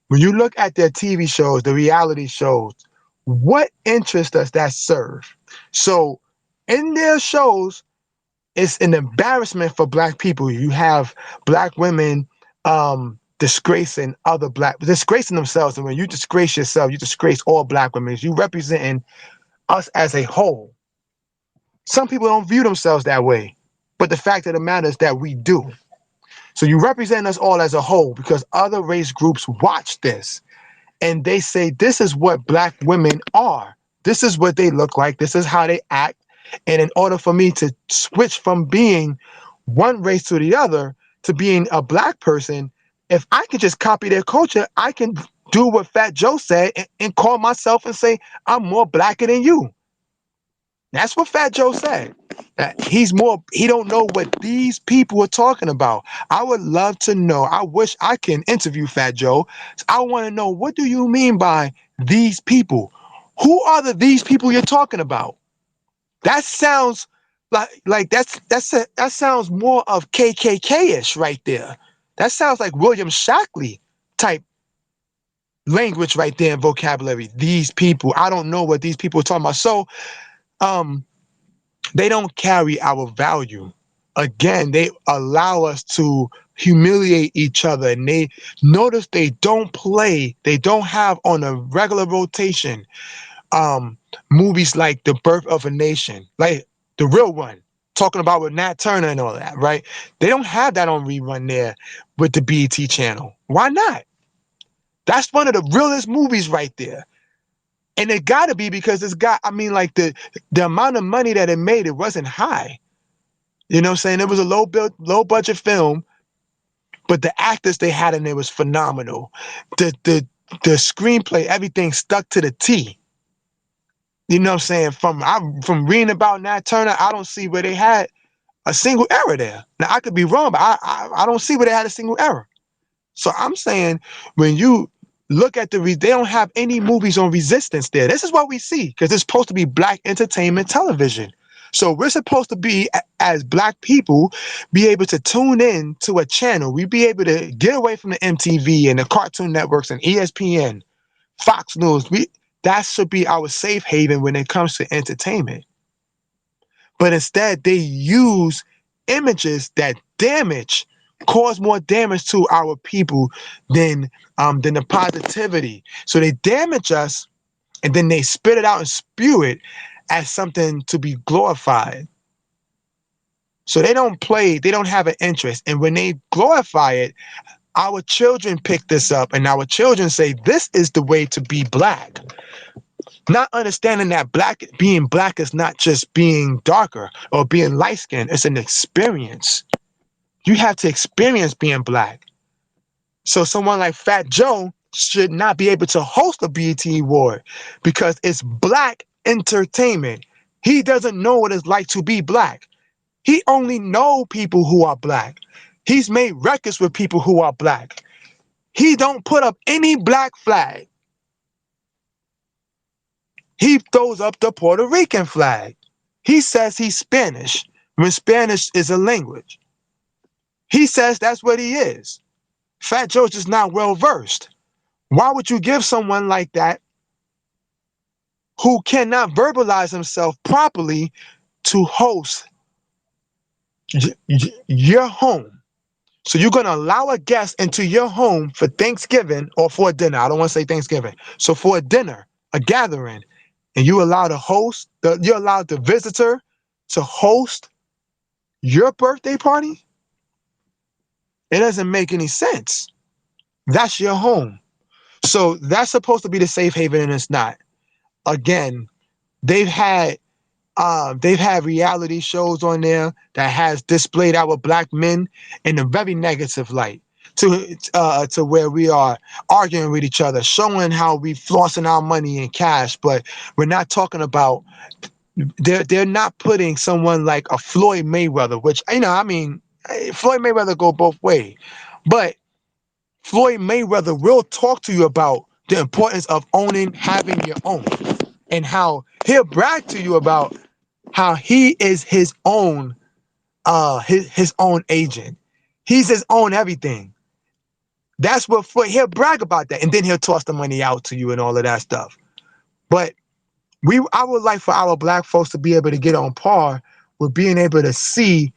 Speaker 2: when you look at their TV shows, the reality shows, what interest does that serve? So in their shows, it's an embarrassment for black people. You have black women disgracing themselves. And when you disgrace yourself, you disgrace all black women. You representing us as a whole. Some people don't view themselves that way, but the fact of the matter is that we do. So you represent us all as a whole because other race groups watch this and they say, this is what black women are. This is what they look like. This is how they act. And in order for me to switch from being one race to the other to being a black person, if I can just copy their culture, I can do what Fat Joe said and call myself and say, I'm more blacker than you. That's what Fat Joe said. He don't know what these people are talking about. I would love to know. I wish I can interview Fat Joe. I want to know, what do you mean by these people? Who are these people you're talking about? That sounds that sounds more of KKK-ish right there. That sounds like William Shockley type language right there in vocabulary. These people. I don't know what these people are talking about. So, they don't carry our value. Again, they allow us to humiliate each other. And they notice they don't have on a regular rotation movies like The Birth of a Nation, like the real one, talking about with Nat Turner and all that, right? They don't have that on rerun there with the BET channel. Why not? That's one of the realest movies right there. And it gotta be because like the amount of money that it made, it wasn't high. You know what I'm saying? It was a low budget film, but the actors they had in there was phenomenal. The screenplay, everything stuck to the T. You know what I'm saying? From reading about Nat Turner, I don't see where they had a single error there. Now I could be wrong, but I don't see where they had a single error. So I'm saying when you look at they don't have any movies on resistance there. This is what we see because it's supposed to be black entertainment television. So we're supposed to be, as black people, be able to tune in to a channel. We be able to get away from the MTV and the Cartoon Networks and ESPN, Fox News. That should be our safe haven when it comes to entertainment. But instead, they use images that cause more damage to our people than the positivity. So they damage us, and then they spit it out and spew it as something to be glorified. So they don't have an interest. And when they glorify it, our children pick this up, and our children say, this is the way to be black. Not understanding that being black is not just being darker or being light skinned, it's an experience. You have to experience being black. So someone like Fat Joe should not be able to host a BET Award because it's black entertainment. He doesn't know what it's like to be black. He only know people who are black. He's made records with people who are black. He don't put up any black flag. He throws up the Puerto Rican flag. He says he's Spanish when Spanish is a language. He says that's what he is. Fat Joe's just not well versed. Why would you give someone like that who cannot verbalize himself properly to host your home? So you're going to allow a guest into your home for Thanksgiving or for a dinner. I don't want to say Thanksgiving. So for a dinner, a gathering, and you allow you allow the visitor to host your birthday party? It doesn't make any sense. That's your home. So that's supposed to be the safe haven, and it's not. Again, they've had reality shows on there that has displayed our black men in a very negative light. to where we are arguing with each other, showing how we flossing our money in cash, but we're not talking about they're not putting someone like a Floyd Mayweather, which I mean, Floyd Mayweather go both ways, but Floyd Mayweather will talk to you about the importance of having your own, and how he'll brag to you about how he is his own his own agent. He's his own everything. That's what Floyd, he'll brag about that, and then he'll toss the money out to you and all of that stuff. But I would like for our black folks to be able to get on par with being able to see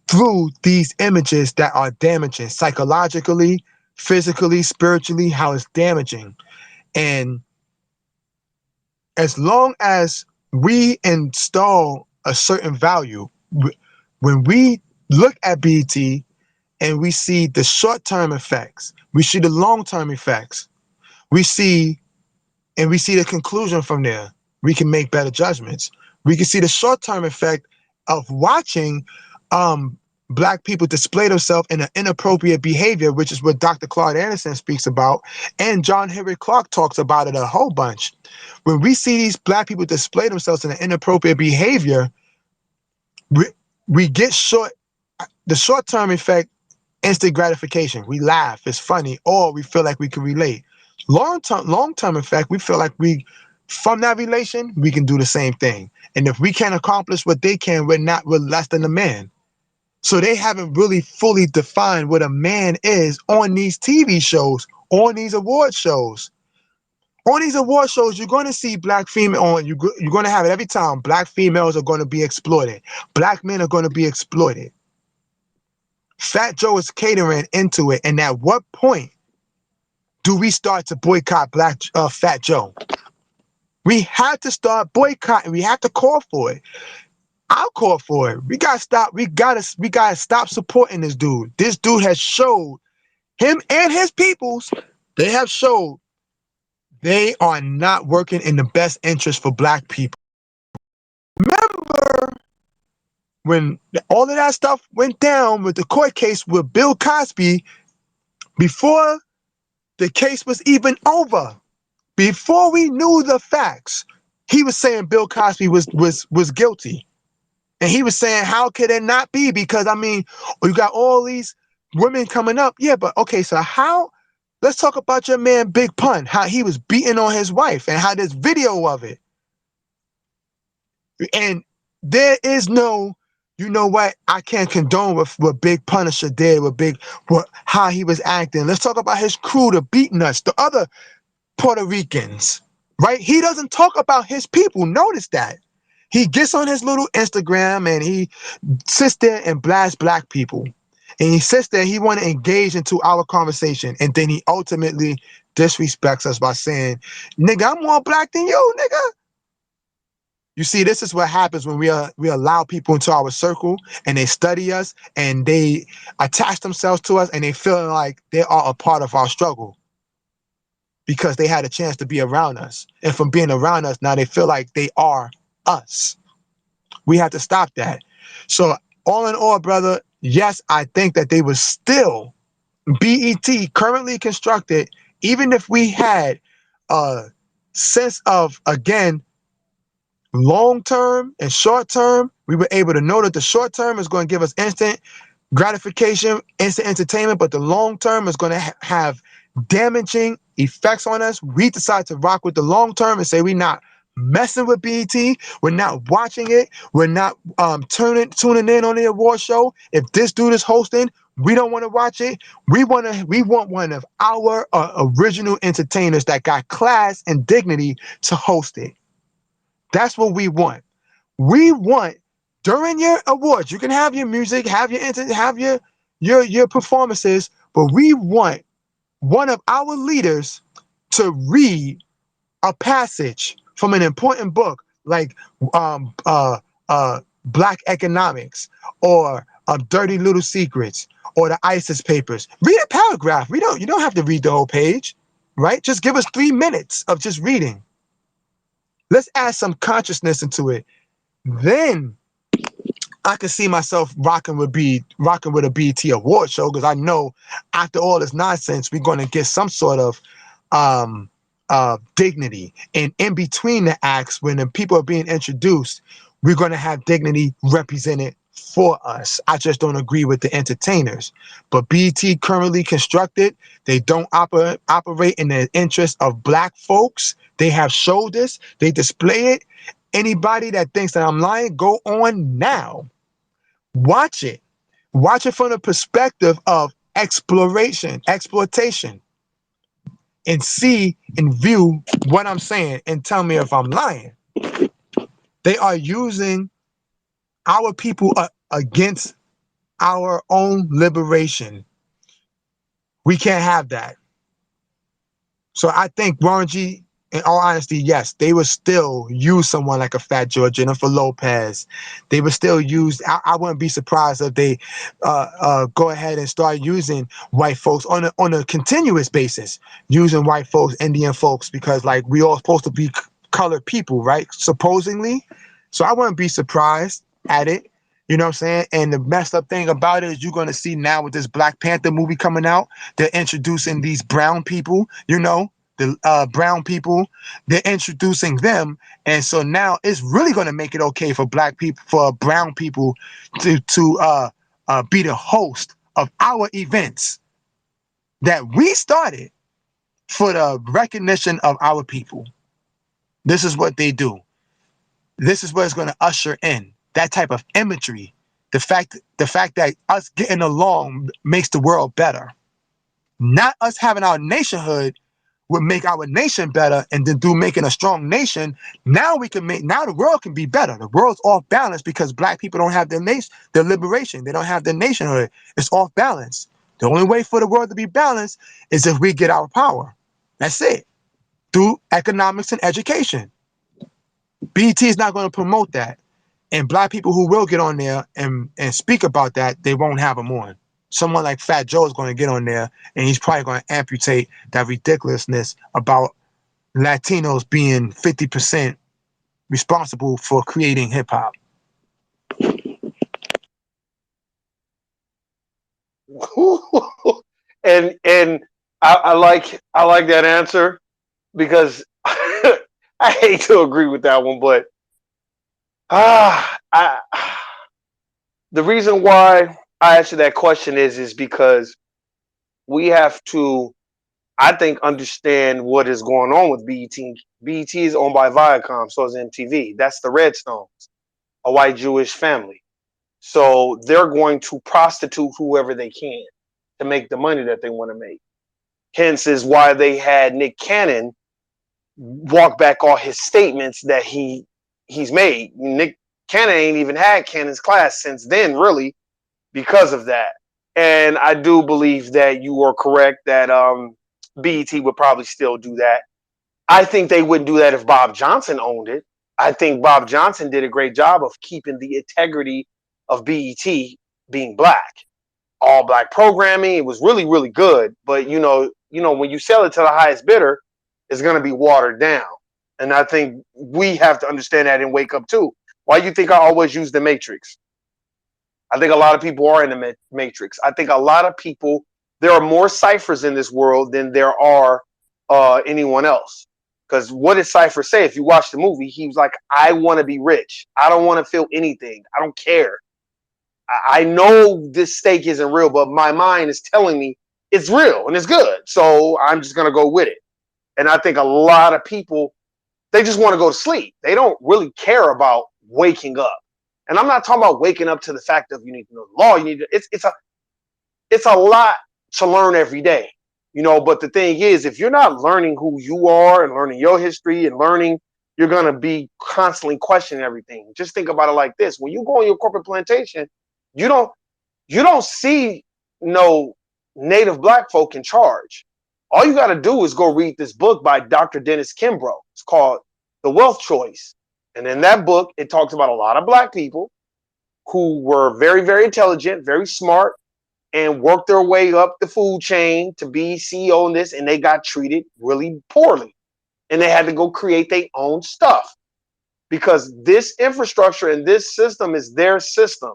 Speaker 2: through these images that are damaging psychologically, physically, spiritually, how it's damaging. And as long as we install a certain value, when we look at BET and we see the short-term effects, we see the long-term effects, we see the conclusion from there, we can make better judgments. We can see the short-term effect of watching black people display themselves in an inappropriate behavior, which is what Dr. Claude Anderson speaks about, and John Henry Clark talks about it a whole bunch. When we see these black people display themselves in an inappropriate behavior, we get the short-term effect, instant gratification. We laugh, it's funny, or we feel like we can relate. Long-term effect, we feel like from that relation, we can do the same thing. And if we can't accomplish what they can, we're less than a man. So they haven't really fully defined what a man is on these TV shows, on these award shows. On these award shows, you're going to see black female you're going to have it every time. Black females are going to be exploited. Black men are going to be exploited. Fat Joe is catering into it. And at what point do we start to boycott Fat Joe? We have to start boycotting. We have to call for it. I'll call for it. We gotta stop. We gotta stop supporting this dude. This dude has showed, him and his peoples, they have showed they are not working in the best interest for black people. Remember when all of that stuff went down with the court case with Bill Cosby, before the case was even over, before we knew the facts, he was saying Bill Cosby was guilty. And he was saying, how could it not be? Because, I mean, you got all these women coming up. Yeah, but okay, so let's talk about your man, Big Pun, how he was beating on his wife and how there's video of it. And there is no, you know what, I can't condone what Big Punisher did, how he was acting. Let's talk about his crew, the beat nuts, the other Puerto Ricans, right? He doesn't talk about his people. Notice that. He gets on his little Instagram and he sits there and blasts black people. And he sits there, he want to engage into our conversation. And then he ultimately disrespects us by saying, nigga, I'm more black than you, nigga. You see, this is what happens when we allow people into our circle and they study us and they attach themselves to us and they feel like they are a part of our struggle because they had a chance to be around us. And from being around us, now they feel like they are us. We have to stop that. So all in all, brother, yes, I think that they were still BET currently constructed, even if we had a sense of, again, long-term and short-term, we were able to know that the short-term is going to give us instant gratification, instant entertainment, but the long-term is going to have damaging effects on us. We decide to rock with the long-term and say we're not messing with BET, we're not watching it, we're not tuning in on the award show. If this dude is hosting, we don't want to watch it. We want one of our original entertainers that got class and dignity to host it. That's what we want. We want, during your awards, you can have your music, have your performances, but we want one of our leaders to read a passage from an important book like Black Economics or Dirty Little Secrets or the ISIS Papers. Read a paragraph. You don't have to read the whole page, right? Just give us 3 minutes of just reading. Let's add some consciousness into it. Then I can see myself rocking with a BET award show because I know after all this nonsense, we're going to get some sort of um, dignity. And in between the acts, when the people are being introduced, we're going to have dignity represented for us. I just don't agree with the entertainers. But BET currently constructed, they don't operate in the interest of black folks. They have showed this, they display it. Anybody that thinks that I'm lying, go on now. Watch it. Watch it from the perspective of exploitation, and see and view what I'm saying and tell me if I'm lying. They are using our people against our own liberation. We can't have that. So I think Warren G, in all honesty, yes, they would still use someone like a Fat George, Jennifer Lopez. They would still use. I wouldn't be surprised if they go ahead and start using white folks on a continuous basis, using white folks, Indian folks, because like we all supposed to be colored people, right? Supposedly. So I wouldn't be surprised at it. You know what I'm saying? And the messed up thing about it is you're going to see now with this Black Panther movie coming out, they're introducing these brown people, the brown people, they're introducing them. And so now it's really going to make it okay for black people, for brown people to be the host of our events that we started for the recognition of our people. This is what they do. This is what it's going to usher in that type of imagery. The fact that us getting along makes the world better. Not us having our nationhood would make our nation better, and then through making a strong nation, now we can make now the world can be better. The world's off balance because black people don't have their nation, their liberation. They don't have their nationhood. It's off balance. The only way for the world to be balanced is if we get our power. That's it. Through economics and education. BET is not going to promote that. And black people who will get on there and speak about that, they won't have them on. Someone like Fat Joe is going to get on there, and he's probably going to amputate that ridiculousness about Latinos being 50% responsible for creating hip hop.
Speaker 1: And I like that answer because I hate to agree with that one, but I the reason why I answer that question is because we have to, I think, understand what is going on with BET. BET is owned by Viacom, so is MTV. That's the Redstones, a white Jewish family. So they're going to prostitute whoever they can to make the money that they want to make. Hence is why they had Nick Cannon walk back all his statements that he's made. Nick Cannon ain't even had Cannon's class since then, really, because of that. And I do believe that you are correct that BET would probably still do that. I think they wouldn't do that if Bob Johnson owned it. I think Bob Johnson did a great job of keeping the integrity of BET being black. All black programming. It was really, really good. But when you sell it to the highest bidder, it's going to be watered down. And I think we have to understand that and wake up too. Why do you think I always use the Matrix? I think a lot of people are in the Matrix. I think a lot of people, there are more ciphers in this world than there are anyone else. Because what did Cypher say? If you watch the movie, he was like, I want to be rich. I don't want to feel anything. I don't care. I know this steak isn't real, but my mind is telling me it's real and it's good. So I'm just going to go with it. And I think a lot of people, they just want to go to sleep. They don't really care about waking up. And I'm not talking about waking up to the fact of you need to know the law. You need to, it's a lot to learn every day, but the thing is, if you're not learning who you are and learning your history and learning, you're going to be constantly questioning everything. Just think about it like this. When you go on your corporate plantation, you don't see no native black folk in charge. All you got to do is go read this book by Dr. Dennis Kimbrough. It's called The Wealth Choice. And in that book, it talks about a lot of black people who were very, very intelligent, very smart, and worked their way up the food chain to be CEO in this, and they got treated really poorly. And they had to go create their own stuff. because this infrastructure and this system is their system.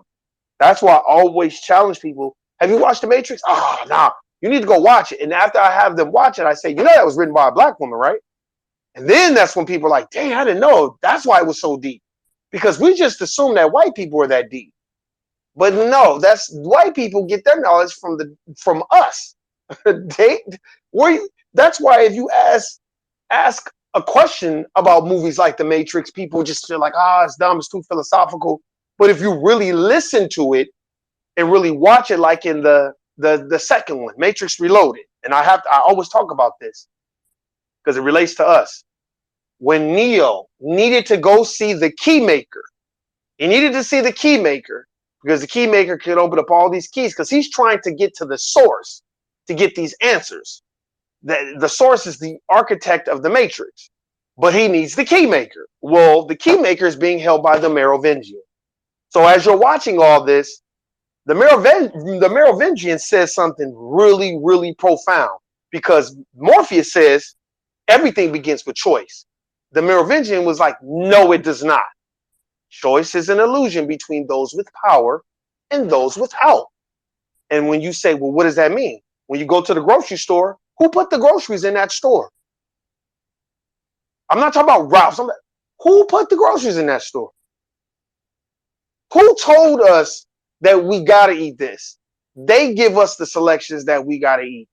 Speaker 1: That's why I always challenge people. Have you watched The Matrix? Oh, nah, you need to go watch it. And after I have them watch it, I say, you know, that was written by a black woman, right? And then that's when people are like, dang, I didn't know. That's why it was so deep. Because we just assume that white people are that deep. But no, that's white people get their knowledge from us. they that's why if you ask a question about movies like The Matrix, people just feel like, it's dumb, it's too philosophical. But if you really listen to it and really watch it, like in the second one, Matrix Reloaded, and I always talk about this because it relates to us. When Neo needed to go see the Keymaker, he needed to see the Keymaker because the Keymaker could open up all these keys because he's trying to get to the source to get these answers. The source is the architect of the Matrix, but he needs the Keymaker. Well, the Keymaker is being held by the Merovingian. So as you're watching all this, the Merovingian says something really, really profound because Morpheus says everything begins with choice. The Merovingian was like, no, it does not. Choice is an illusion between those with power and those without. And when you say, well, what does that mean? When you go to the grocery store, who put the groceries in that store? I'm not talking about Ralph's. Who put the groceries in that store? Who told us that we got to eat this? They give us the selections that we got to eat.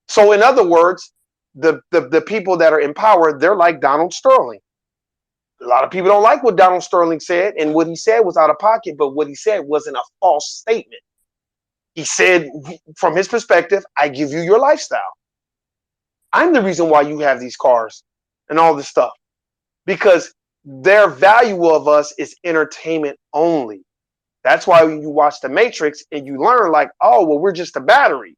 Speaker 1: So in other words, the people that are in power, they're like Donald Sterling. A lot of people don't like what Donald Sterling said, and what he said was out of pocket, but what he said wasn't a false statement. He said, from his perspective, I give you your lifestyle. I'm the reason why you have these cars and all this stuff, because their value of us is entertainment only. That's why when you watch The Matrix and you learn like, oh, well, we're just a battery.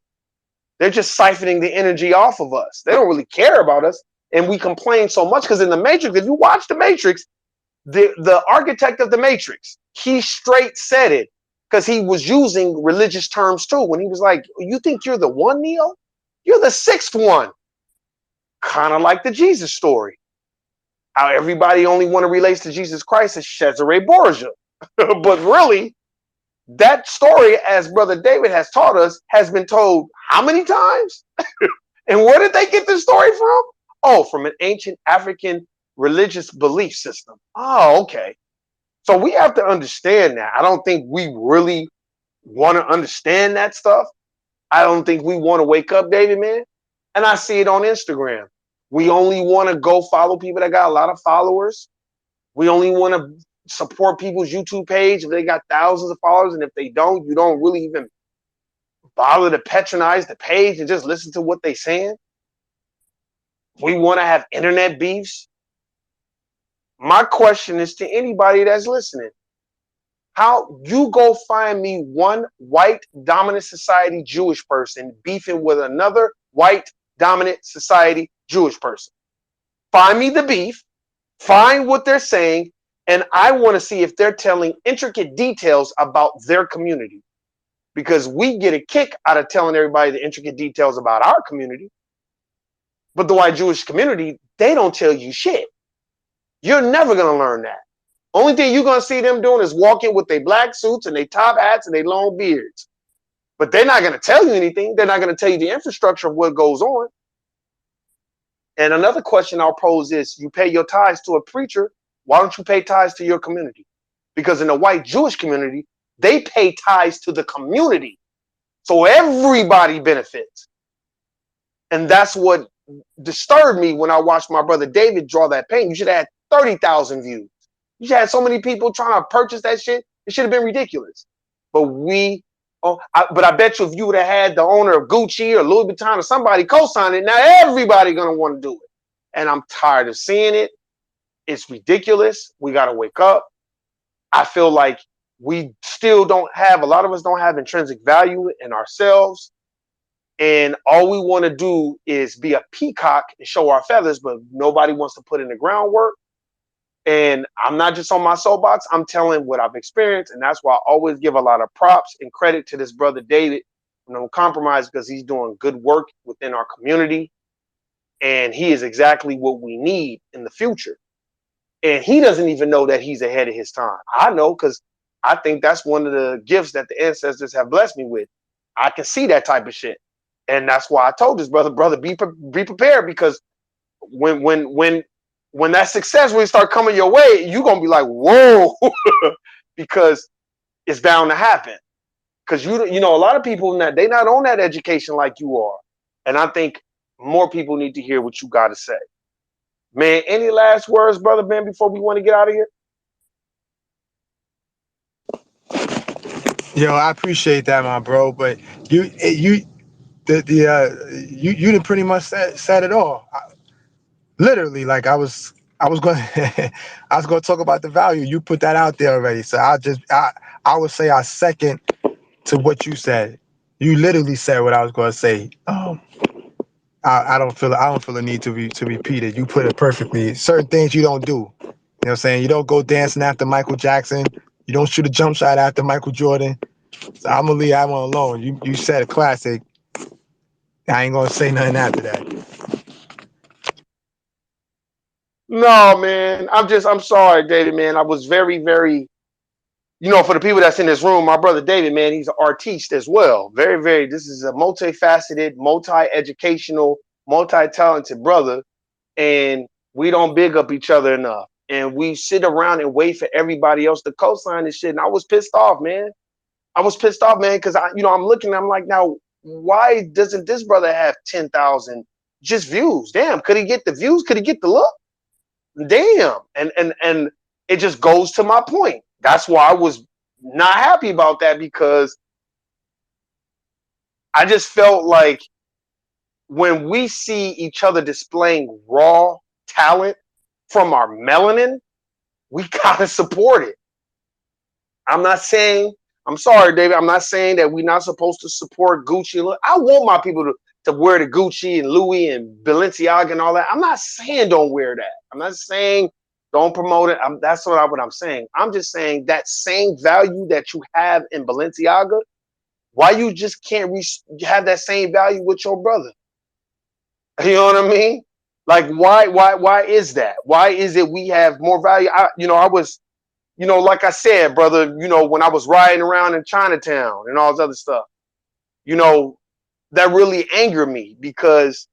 Speaker 1: They're just siphoning the energy off of us. They don't really care about us. And we complain so much because in The Matrix, if you watch The Matrix, the architect of The Matrix, he straight said it because he was using religious terms too. When he was like, you think you're the one, Neo? You're the sixth one. Kind of like the Jesus story. How everybody only want to relate to Jesus Christ as Cesare Borgia. But really, that story, as Brother David has taught us, has been told how many times? And where did they get this story from? Oh, from an ancient African religious belief system. Oh, okay. So we have to understand that. I don't think we really want to understand that stuff. I don't think we want to wake up, David, man. And I see it on Instagram. We only want to go follow people that got a lot of followers. We only want to support people's YouTube page if they got thousands of followers. And if they don't, you don't really even bother to patronize the page and just listen to what they're saying. We want to have internet beefs. My question is to anybody that's listening. How you go find me one white dominant society Jewish person beefing with another white dominant society Jewish person. Find me the beef, find what they're saying, and I want to see if they're telling intricate details about their community. Because we get a kick out of telling everybody the intricate details about our community. But the white Jewish community, they don't tell you shit. You're never going to learn that. Only thing you're going to see them doing is walking with their black suits and their top hats and their long beards. But they're not going to tell you anything. They're not going to tell you the infrastructure of what goes on. And another question I'll pose is, you pay your tithes to a preacher. Why don't you pay tithes to your community? Because in the white Jewish community, they pay tithes to the community. So everybody benefits. And that's what disturbed me when I watched my brother David draw that paint. You should have had 30,000 views. You should have so many people trying to purchase that shit. It should have been ridiculous. But I bet you if you would have had the owner of Gucci or Louis Vuitton or somebody co-sign it, now everybody gonna want to do it. And I'm tired of seeing it. It's ridiculous. We gotta wake up. I feel like we still don't have, a lot of us don't have intrinsic value in ourselves. And all we want to do is be a peacock and show our feathers, but nobody wants to put in the groundwork. And I'm not just on my soapbox, I'm telling what I've experienced. And that's why I always give a lot of props and credit to this brother David. And don't compromise, because he's doing good work within our community. And he is exactly what we need in the future. And he doesn't even know that he's ahead of his time. I know because I think that's one of the gifts that the ancestors have blessed me with. I can see that type of shit. And that's why I told this brother, be prepared because when that success will start coming your way, you're gonna be like, whoa, because it's bound to happen. Because you know a lot of people they not on that education like you are, and I think more people need to hear what you got to say. Man, any last words, brother Ben, before we want to get out of here?
Speaker 2: Yo, I appreciate that, my bro. But you you done pretty much said it all. Literally, like I was going I was going to talk about the value. You put that out there already. So I would say I second to what you said. You literally said what I was going to say. I don't feel the need to repeat it. You put it perfectly. Certain things you don't do. You know what I'm saying? You don't go dancing after Michael Jackson. You don't shoot a jump shot after Michael Jordan. So I'm gonna leave that one alone. You said a classic. I ain't gonna say nothing after that.
Speaker 1: No, man. I'm sorry, David, man. I was very, for the people that's in this room, my brother David, man, he's an artiste as well. Very, this is a multifaceted, multi-educational, multi-talented brother. And we don't big up each other enough. And we sit around and wait for everybody else to co-sign this shit. And I was pissed off, man. I was pissed off, man, because I'm looking, I'm like, now, why doesn't this brother have 10,000 just views? Damn, could he get the views? Could he get the look? Damn. And it just goes to my point. That's why I was not happy about that, because I just felt like when we see each other displaying raw talent from our melanin, we gotta support it. I'm not saying, I'm sorry, David, I'm not saying that we're not supposed to support Gucci. I want my people to wear the Gucci and Louis and Balenciaga and all that. I'm not saying don't wear that. I'm not saying don't promote it. That's what I'm saying. I'm just saying that same value that you have in Balenciaga, why you just can't have that same value with your brother? You know what I mean? Like, why is that? Why is it we have more value? I was, like I said, brother, when I was riding around in Chinatown and all this other stuff, that really angered me because,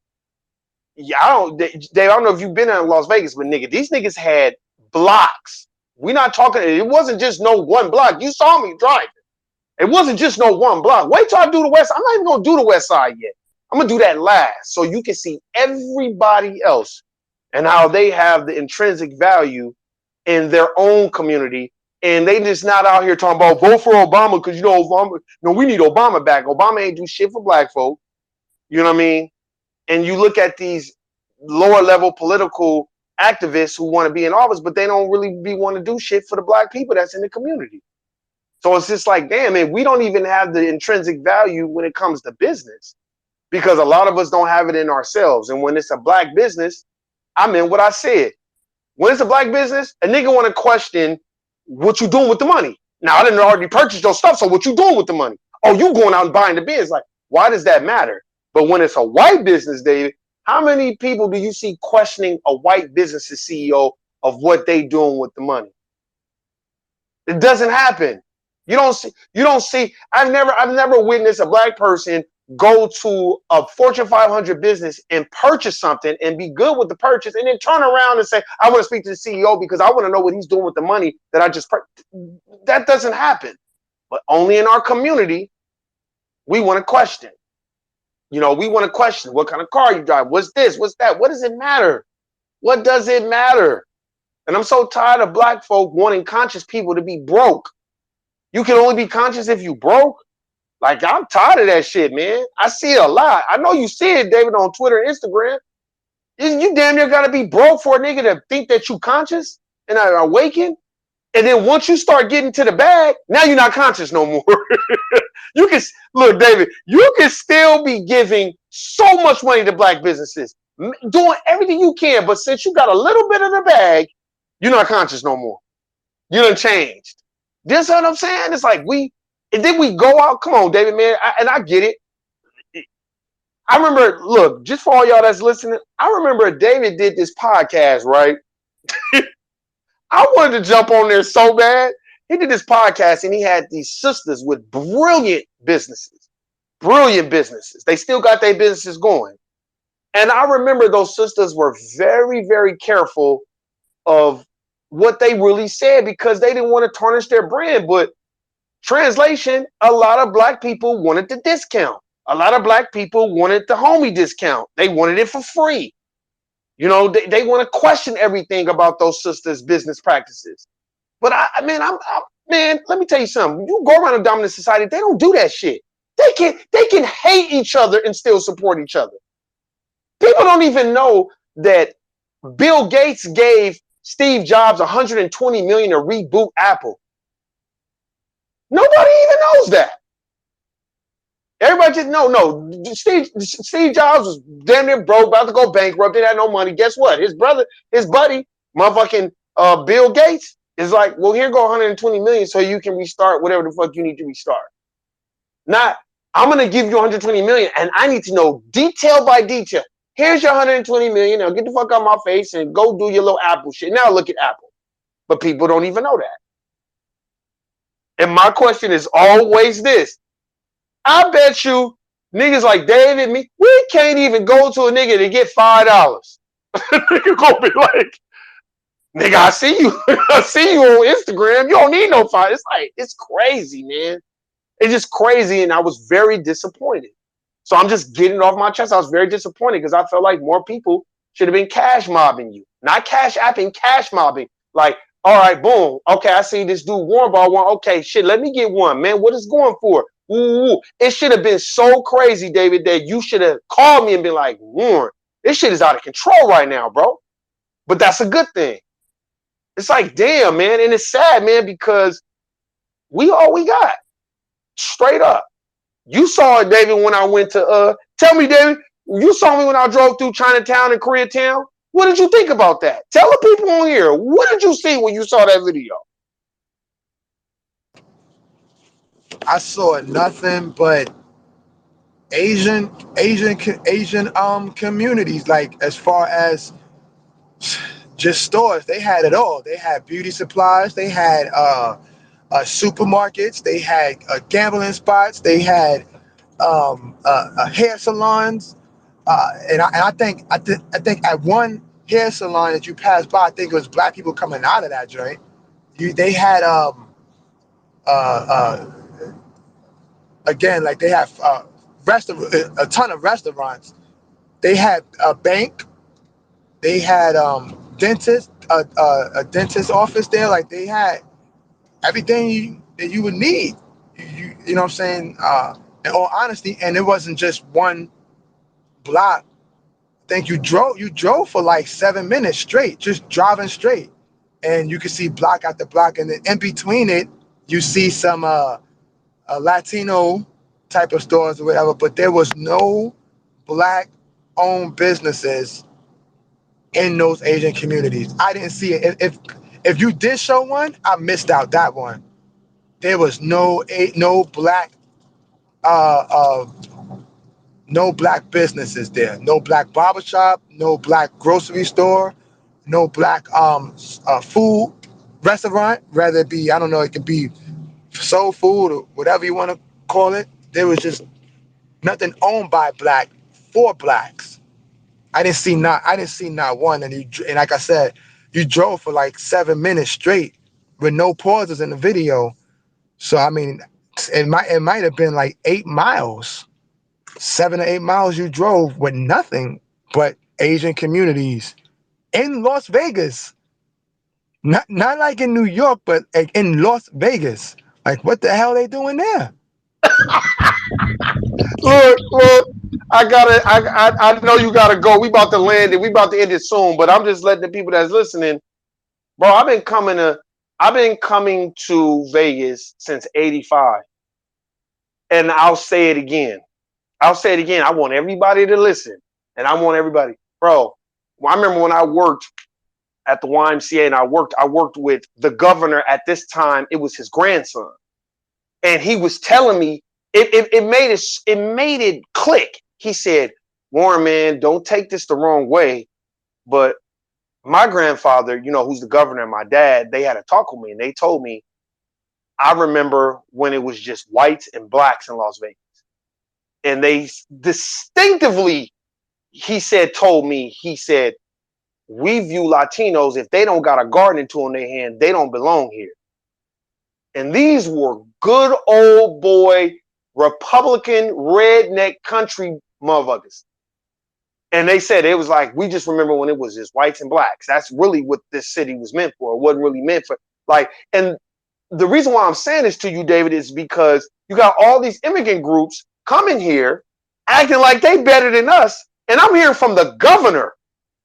Speaker 1: yeah, Dave, I don't know if you've been in Las Vegas, but nigga, these niggas had blocks. We not talking, it wasn't just no one block. You saw me driving. It wasn't just no one block. Wait till I do the west. I'm not even gonna do the west side yet. I'm gonna do that last, so you can see everybody else and how they have the intrinsic value in their own community, and they just not out here talking about vote for Obama because Obama. No, we need Obama back. Obama ain't do shit for black folk. You know what I mean? And you look at these lower level political activists who want to be in office, but they don't really want to do shit for the black people that's in the community. So it's just like, damn, man, we don't even have the intrinsic value when it comes to business, because a lot of us don't have it in ourselves. And when it's a black business, I mean what I said. When it's a black business, a nigga want to question what you doing with the money. Now, I didn't already purchase your stuff, so what you doing with the money? Oh, you going out and buying the biz. Like, why does that matter? But when it's a white business, David, how many people do you see questioning a white business's CEO of what they doing with the money? It doesn't happen. You don't see. I've never witnessed a black person go to a Fortune 500 business and purchase something and be good with the purchase and then turn around and say, I want to speak to the CEO because I want to know what he's doing with the money that I just That doesn't happen. But only in our community, we want to question. We want to question what kind of car you drive. What's this? What's that? What does it matter? What does it matter? And I'm so tired of black folk wanting conscious people to be broke. You can only be conscious if you broke. Like, I'm tired of that shit, man. I see it a lot. I know you see it, David, on Twitter and Instagram. You damn near gotta be broke for a nigga to think that you conscious and are awakened. And then once you start getting to the bag, now you're not conscious no more. You can look, David, you can still be giving so much money to black businesses, doing everything you can, but since you got a little bit of the bag, you're not conscious no more. You done changed. This what I'm saying? It's like and then we go out. Come on, David, man. I get it. I remember, look, just for all y'all that's listening, I remember David did this podcast, right? I wanted to jump on there so bad. He did this podcast and he had these sisters with brilliant businesses. Brilliant businesses. They still got their businesses going. And I remember those sisters were very, very careful of what they really said because they didn't want to tarnish their brand. But translation, a lot of black people wanted the discount. A lot of black people wanted the homie discount. They wanted it for free. You know, they want to question everything about those sisters' business practices. But man, let me tell you something. You go around a dominant society, they don't do that shit. They can hate each other and still support each other. People don't even know that Bill Gates gave Steve Jobs 120 million to reboot Apple. Nobody even knows that. Everybody just no. Steve Jobs was damn near broke, about to go bankrupt. They had no money. Guess what? His buddy, motherfucking Bill Gates, is like, well, here go 120 million so you can restart whatever the fuck you need to restart. Not, I'm gonna give you 120 million, and I need to know detail by detail. Here's your 120 million. Now get the fuck out of my face and go do your little Apple shit. Now look at Apple. But people don't even know that. And my question is always this. I bet you niggas like David, me, we can't even go to a nigga to get $5. Nigga gonna be like, nigga, I see you. I see you on Instagram. You don't need no $5. It's like, it's crazy, man. It's just crazy. And I was very disappointed. So I'm just getting it off my chest. I was very disappointed because I felt like more people should have been cash mobbing you. Not cash apping, cash mobbing. Like, all right, boom. Okay, I see this dude Warren Ball one. Okay, shit, let me get one, man. What is going for? Ooh, it should have been so crazy, David, that you should have called me and been like, Warren, this shit is out of control right now, bro. But that's a good thing. It's like, damn, man. And it's sad, man, because we all we got. Straight up. You saw it, David, when I went to, tell me, David, you saw me when I drove through Chinatown and Koreatown. What did you think about that? Tell the people on here, what did you see when you saw that video?
Speaker 2: I saw nothing but Asian communities. Like as far as just stores, they had it all. They had beauty supplies. They had supermarkets. They had gambling spots. They had hair salons. I think at one hair salon that you passed by, I think it was black people coming out of that joint. They had uh, uh, again, like they have a ton of restaurants. They had a bank. They had a dentist office there. Like they had everything that you would need. You know what I'm saying? In all honesty, and it wasn't just one block. I think you drove for like 7 minutes straight, just driving straight, and you could see block after block, and then in between it, you see some Latino type of stores or whatever, but there was no black owned businesses in those Asian communities. I didn't see it. If you did show one, I missed out that one. There was no black uh, uh, no black businesses there. No black barbershop, no black grocery store, no black food restaurant. Rather it be, I don't know, it could be soul food or whatever you want to call it. There was just nothing owned by black for blacks. I didn't see not one. And like I said, you drove for like 7 minutes straight with no pauses in the video. So I mean, it might have been like 8 miles, 7 or 8 miles you drove with nothing but Asian communities in Las Vegas. Not like in New York, but like in Las Vegas. Like what the hell they doing there?
Speaker 1: Look, I know you gotta go. We about to land it. We about to end it soon, but I'm just letting the people that's listening, bro. I've been coming to Vegas since '85, and I'll say it again. I'll say it again. I want everybody to listen, and I want everybody, bro. I remember when I worked at the YMCA, and I worked with the governor at this time. It was his grandson, and he was telling me it made it click. He said, Warren, man, don't take this the wrong way, but My grandfather, who's the governor, and my dad, they had a talk with me, and they told me, I remember when it was just whites and blacks in Las Vegas. And they distinctively, told me, he said, we view Latinos, if they don't got a gardening tool in their hand, they don't belong here. And these were good old boy Republican redneck country motherfuckers. And they said it was like, we just remember when it was just whites and blacks. That's really what this city was meant for. It wasn't really meant for, like, and the reason why I'm saying this to you, David, is because you got all these immigrant groups coming here acting like they better than us. And I'm hearing from the governor.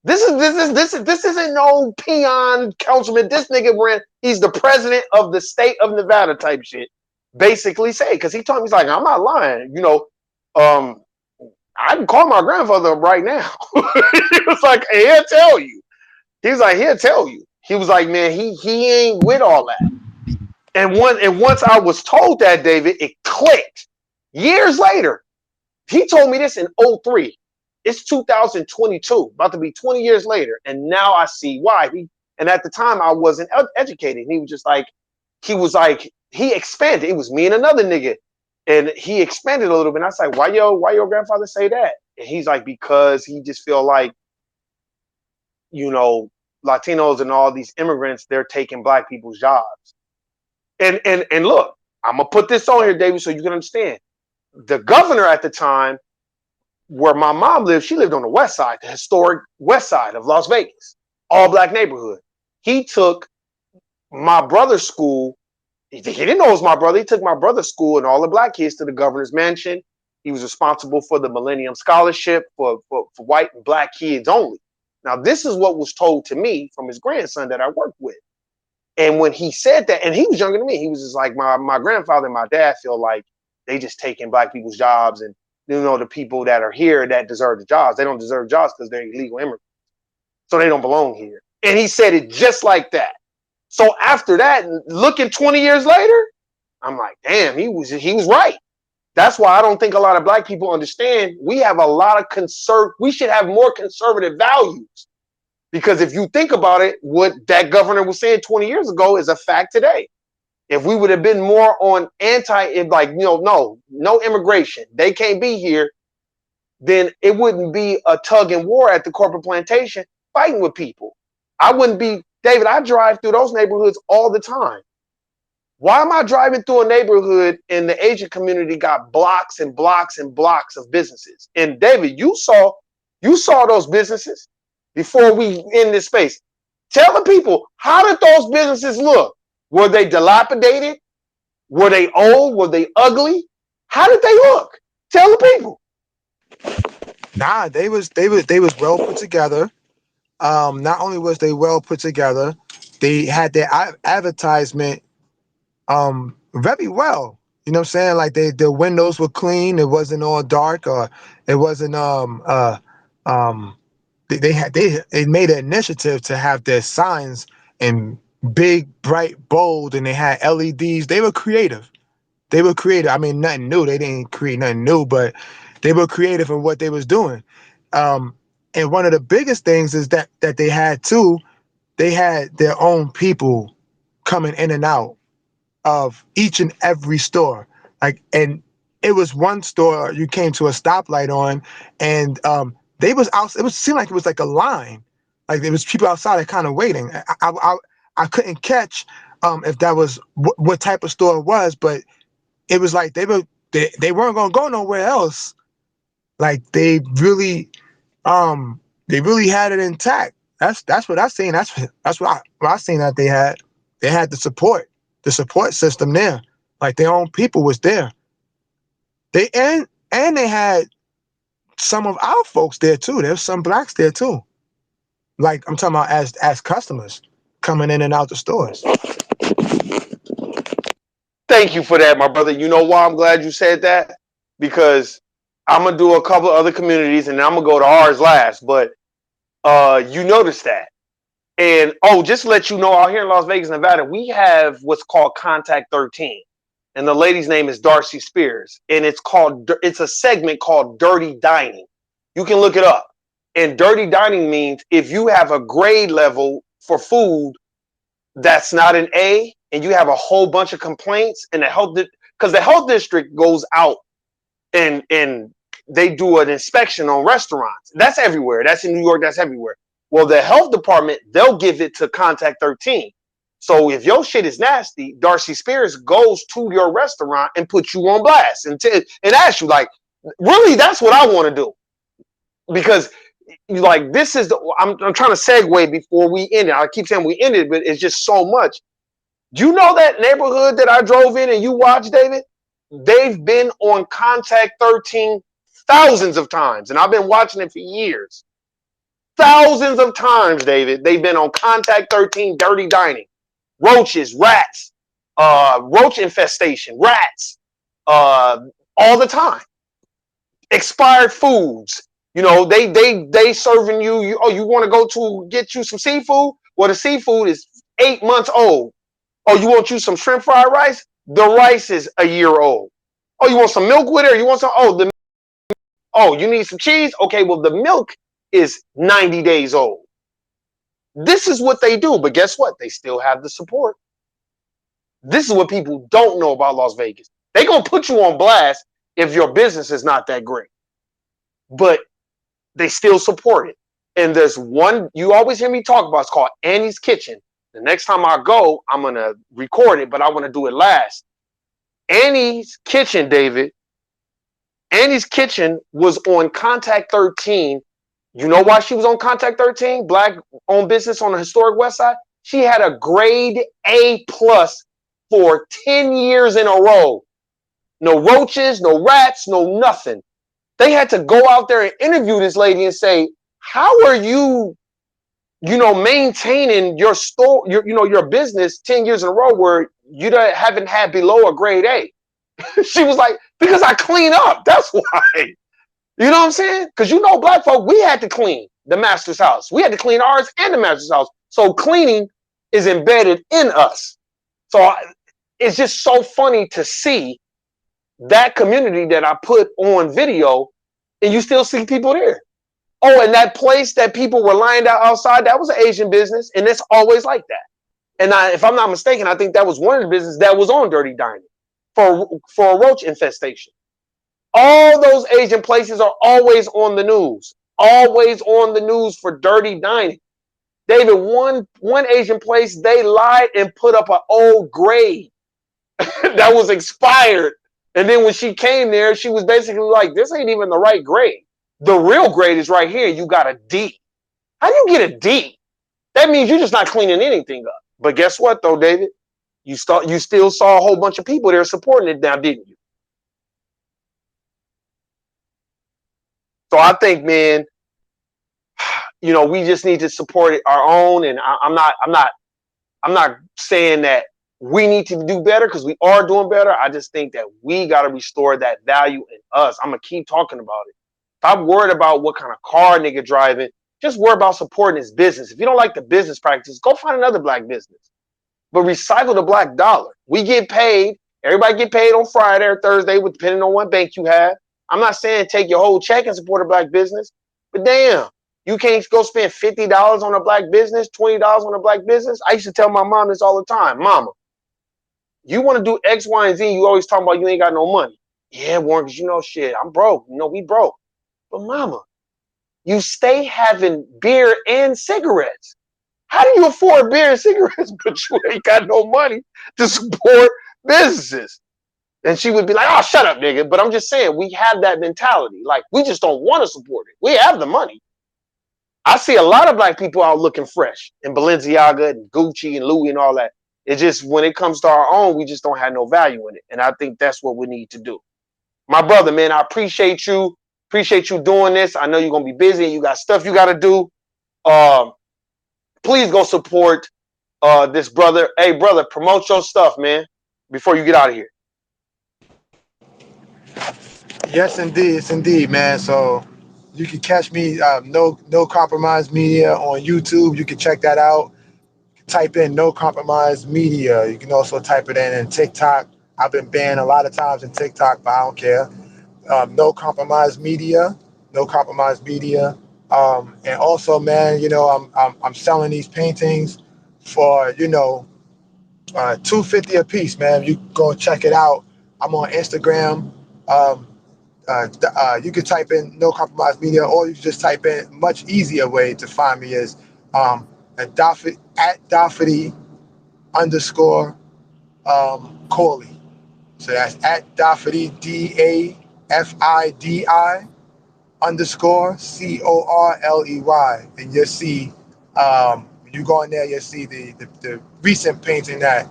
Speaker 1: This isn't no peon councilman. This nigga ran, he's the president of the state of Nevada type shit. Basically say, because he told me, he's like, I'm not lying. I can call my grandfather right now. He was like, hey, he'll tell you. He was like, he'll tell you. He was like, man, he ain't with all that. And once I was told that, David, it clicked. Years later, he told me this in 2003. It's 2022, about to be 20 years later. And now I see why. And at the time, I wasn't educated. He was like, he expanded. It was me and another nigga. And he expanded a little bit. And I was like, why your grandfather say that? And he's like, because he just feel like, Latinos and all these immigrants, they're taking black people's jobs. And look, I'm gonna put this on here, David, so you can understand. The governor at the time, where my mom lived, she lived on the west side, the historic west side of Las Vegas, all black neighborhood. He took my brother's school. He didn't know it was my brother. He took my brother's school and all the black kids to the governor's mansion. He was responsible for the Millennium Scholarship for white and black kids only. Now, this is what was told to me from his grandson that I worked with. And when he said that, and he was younger than me, he was just like, my grandfather and my dad feel like they just taking black people's jobs, and the people that are here that deserve the jobs, they don't deserve jobs because they're illegal immigrants. So they don't belong here. And he said it just like that. So after that, looking 20 years later, I'm like, damn, he was right. That's why I don't think a lot of black people understand. We have a lot of we should have more conservative values. Because if you think about it, what that governor was saying 20 years ago is a fact today. If we would have been more on no immigration, they can't be here, then it wouldn't be a tug and war at the corporate plantation fighting with people. I wouldn't be, David, I drive through those neighborhoods all the time. Why am I driving through a neighborhood and the Asian community got blocks and blocks and blocks of businesses? And David, you saw those businesses before we in this space. Tell the people, how did those businesses look? Were they dilapidated? Were they old? Were they ugly? How did they look? Tell the people.
Speaker 2: Nah, they was well put together. Not only was they well put together, they had their advertisement very well. You know what I'm saying? Like the windows were clean. It wasn't all dark, or it wasn't um they made an initiative to have their signs in big, bright, bold, and they had LEDs. They were creative. I mean, nothing new. They didn't create nothing new, but they were creative in what they was doing. Um, and one of the biggest things is that they had too. They had their own people coming in and out of each and every store. Like, and it was one store you came to a stoplight on, and they was out. It seemed like it was like a line, like there was people outside kind of waiting. I couldn't catch if that was what type of store it was, but it was like they weren't gonna go nowhere else. Like they really had it intact. That's what I seen. That's what I seen that they had the support system there. Like their own people was there. They and they had some of our folks there too. There's some blacks there too. Like I'm talking about as customers coming in and out the stores.
Speaker 1: Thank you for that, my brother. You know why I'm glad you said that? Because I'm gonna do a couple of other communities and I'm gonna go to ours last. But you noticed that. And just to let you know, out here in Las Vegas, Nevada, we have what's called Contact 13. And the lady's name is Darcy Spears. And it's a segment called Dirty Dining. You can look it up. And dirty dining means if you have a grade level for food that's not an A, and you have a whole bunch of complaints, and because the health district goes out and they do an inspection on restaurants. That's everywhere. That's in New York. That's everywhere. Well, the health department, they'll give it to Contact 13. So if your shit is nasty, Darcy Spears goes to your restaurant and puts you on blast and asks you, like, really, that's what I want to do. Because like this is I'm trying to segue before we end it. I keep saying we ended, but it's just so much. Do you know that neighborhood that I drove in and you watched, David? They've been on Contact 13 thousands of times, and I've been watching it for years. Thousands of times, David. They've been on Contact 13 dirty dining. Roaches, rats, roach infestation, rats, all the time. Expired foods. You know, they serving you, oh, you want to go to get you some seafood? Well, the seafood is 8 months old. Oh, you want you some shrimp fried rice? The rice is a year old. Oh, you want some milk with it? Or you want some? Oh, you need some cheese? Okay, well, the milk is 90 days old. This is what they do, but guess what? They still have the support. This is what people don't know about Las Vegas. They're going to put you on blast if your business is not that great. But they still support it. And there's one you always hear me talk about. It's called Annie's Kitchen. The next time I go, I'm going to record it, but I want to do it last. Annie's Kitchen, David. Annie's Kitchen was on Contact 13. You know why she was on Contact 13? Black-owned business on the historic West Side. She had a grade A+ for 10 years in a row. No roaches, no rats, no nothing. They had to go out there and interview this lady and say, how are you, maintaining your store, your business 10 years in a row where you haven't had below a grade A? She was like, because I clean up. That's why. You know what I'm saying? Because black folk, we had to clean the master's house. We had to clean ours and the master's house. So cleaning is embedded in us. So it's just so funny to see that community that I put on video, and you still see people there. Oh, and that place that people were lined out outside, that was an Asian business, and it's always like that. And if I'm not mistaken, I think that was one of the businesses that was on Dirty Dining for a roach infestation. All those Asian places are always on the news. Always on the news for dirty dining. David, one Asian place, they lied and put up an old grade that was expired. And then when she came there, she was basically like, this ain't even the right grade. The real grade is right here. You got a D. How do you get a D? That means you're just not cleaning anything up. But guess what, though, David? You still saw a whole bunch of people there supporting it now, didn't you? So I think, man, we just need to support it our own. And I'm not saying that we need to do better, because we are doing better. I just think that we got to restore that value in us. I'm going to keep talking about it. If I'm worried about what kind of car nigga driving, just worry about supporting his business. If you don't like the business practice, go find another black business. But recycle the black dollar. We get paid. Everybody get paid on Friday or Thursday, depending on what bank you have. I'm not saying take your whole check and support a black business, but damn, you can't go spend $50 on a black business, $20 on a black business. I used to tell my mom this all the time. Mama, you want to do X, Y, and Z, you always talking about you ain't got no money. Yeah, Warren, because shit, I'm broke. We broke. But mama, you stay having beer and cigarettes. How do you afford beer and cigarettes, but you ain't got no money to support businesses? And she would be like, oh, shut up, nigga. But I'm just saying, we have that mentality. Like, we just don't want to support it. We have the money. I see a lot of black people out looking fresh in Balenciaga and Gucci and Louis and all that. It's just when it comes to our own, we just don't have no value in it. And I think that's what we need to do. My brother, man, I appreciate you. Appreciate you doing this. I know you're going to be busy. You got stuff you got to do. Please go support this brother. Hey, brother, promote your stuff, man, before you get out of here.
Speaker 2: Yes, indeed. It's indeed, man. So you can catch me, no compromise media on YouTube. You can check that out. Type in no compromise media. You can also type it in TikTok. I've been banned a lot of times in TikTok, but I don't care. No compromise media. No compromise media. And also, man, I'm selling these paintings for $250 a piece, man. You go check it out. I'm on Instagram. Um, you could type in No Compromise Media, or you can just type in, much easier way to find me is at Doffity underscore Corley. So that's at Doffity, Dafidi underscore Corley. And you'll see, when you go in there, you'll see the recent painting that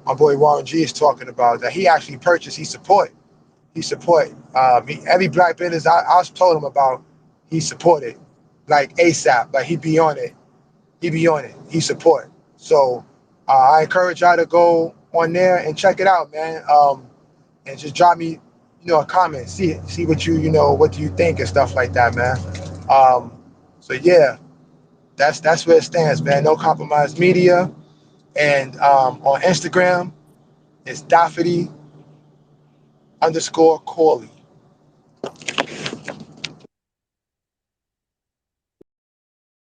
Speaker 2: my boy Warren G is talking about, that he actually purchased. He support every black business I told him about. He supported like ASAP. Like he be on it. He support. So I encourage y'all to go on there and check it out, man. And just drop me, a comment. See what do you think and stuff like that, man. Um, so yeah, that's where it stands, man. No Compromise Media, and on Instagram it's Doffity underscore Corley.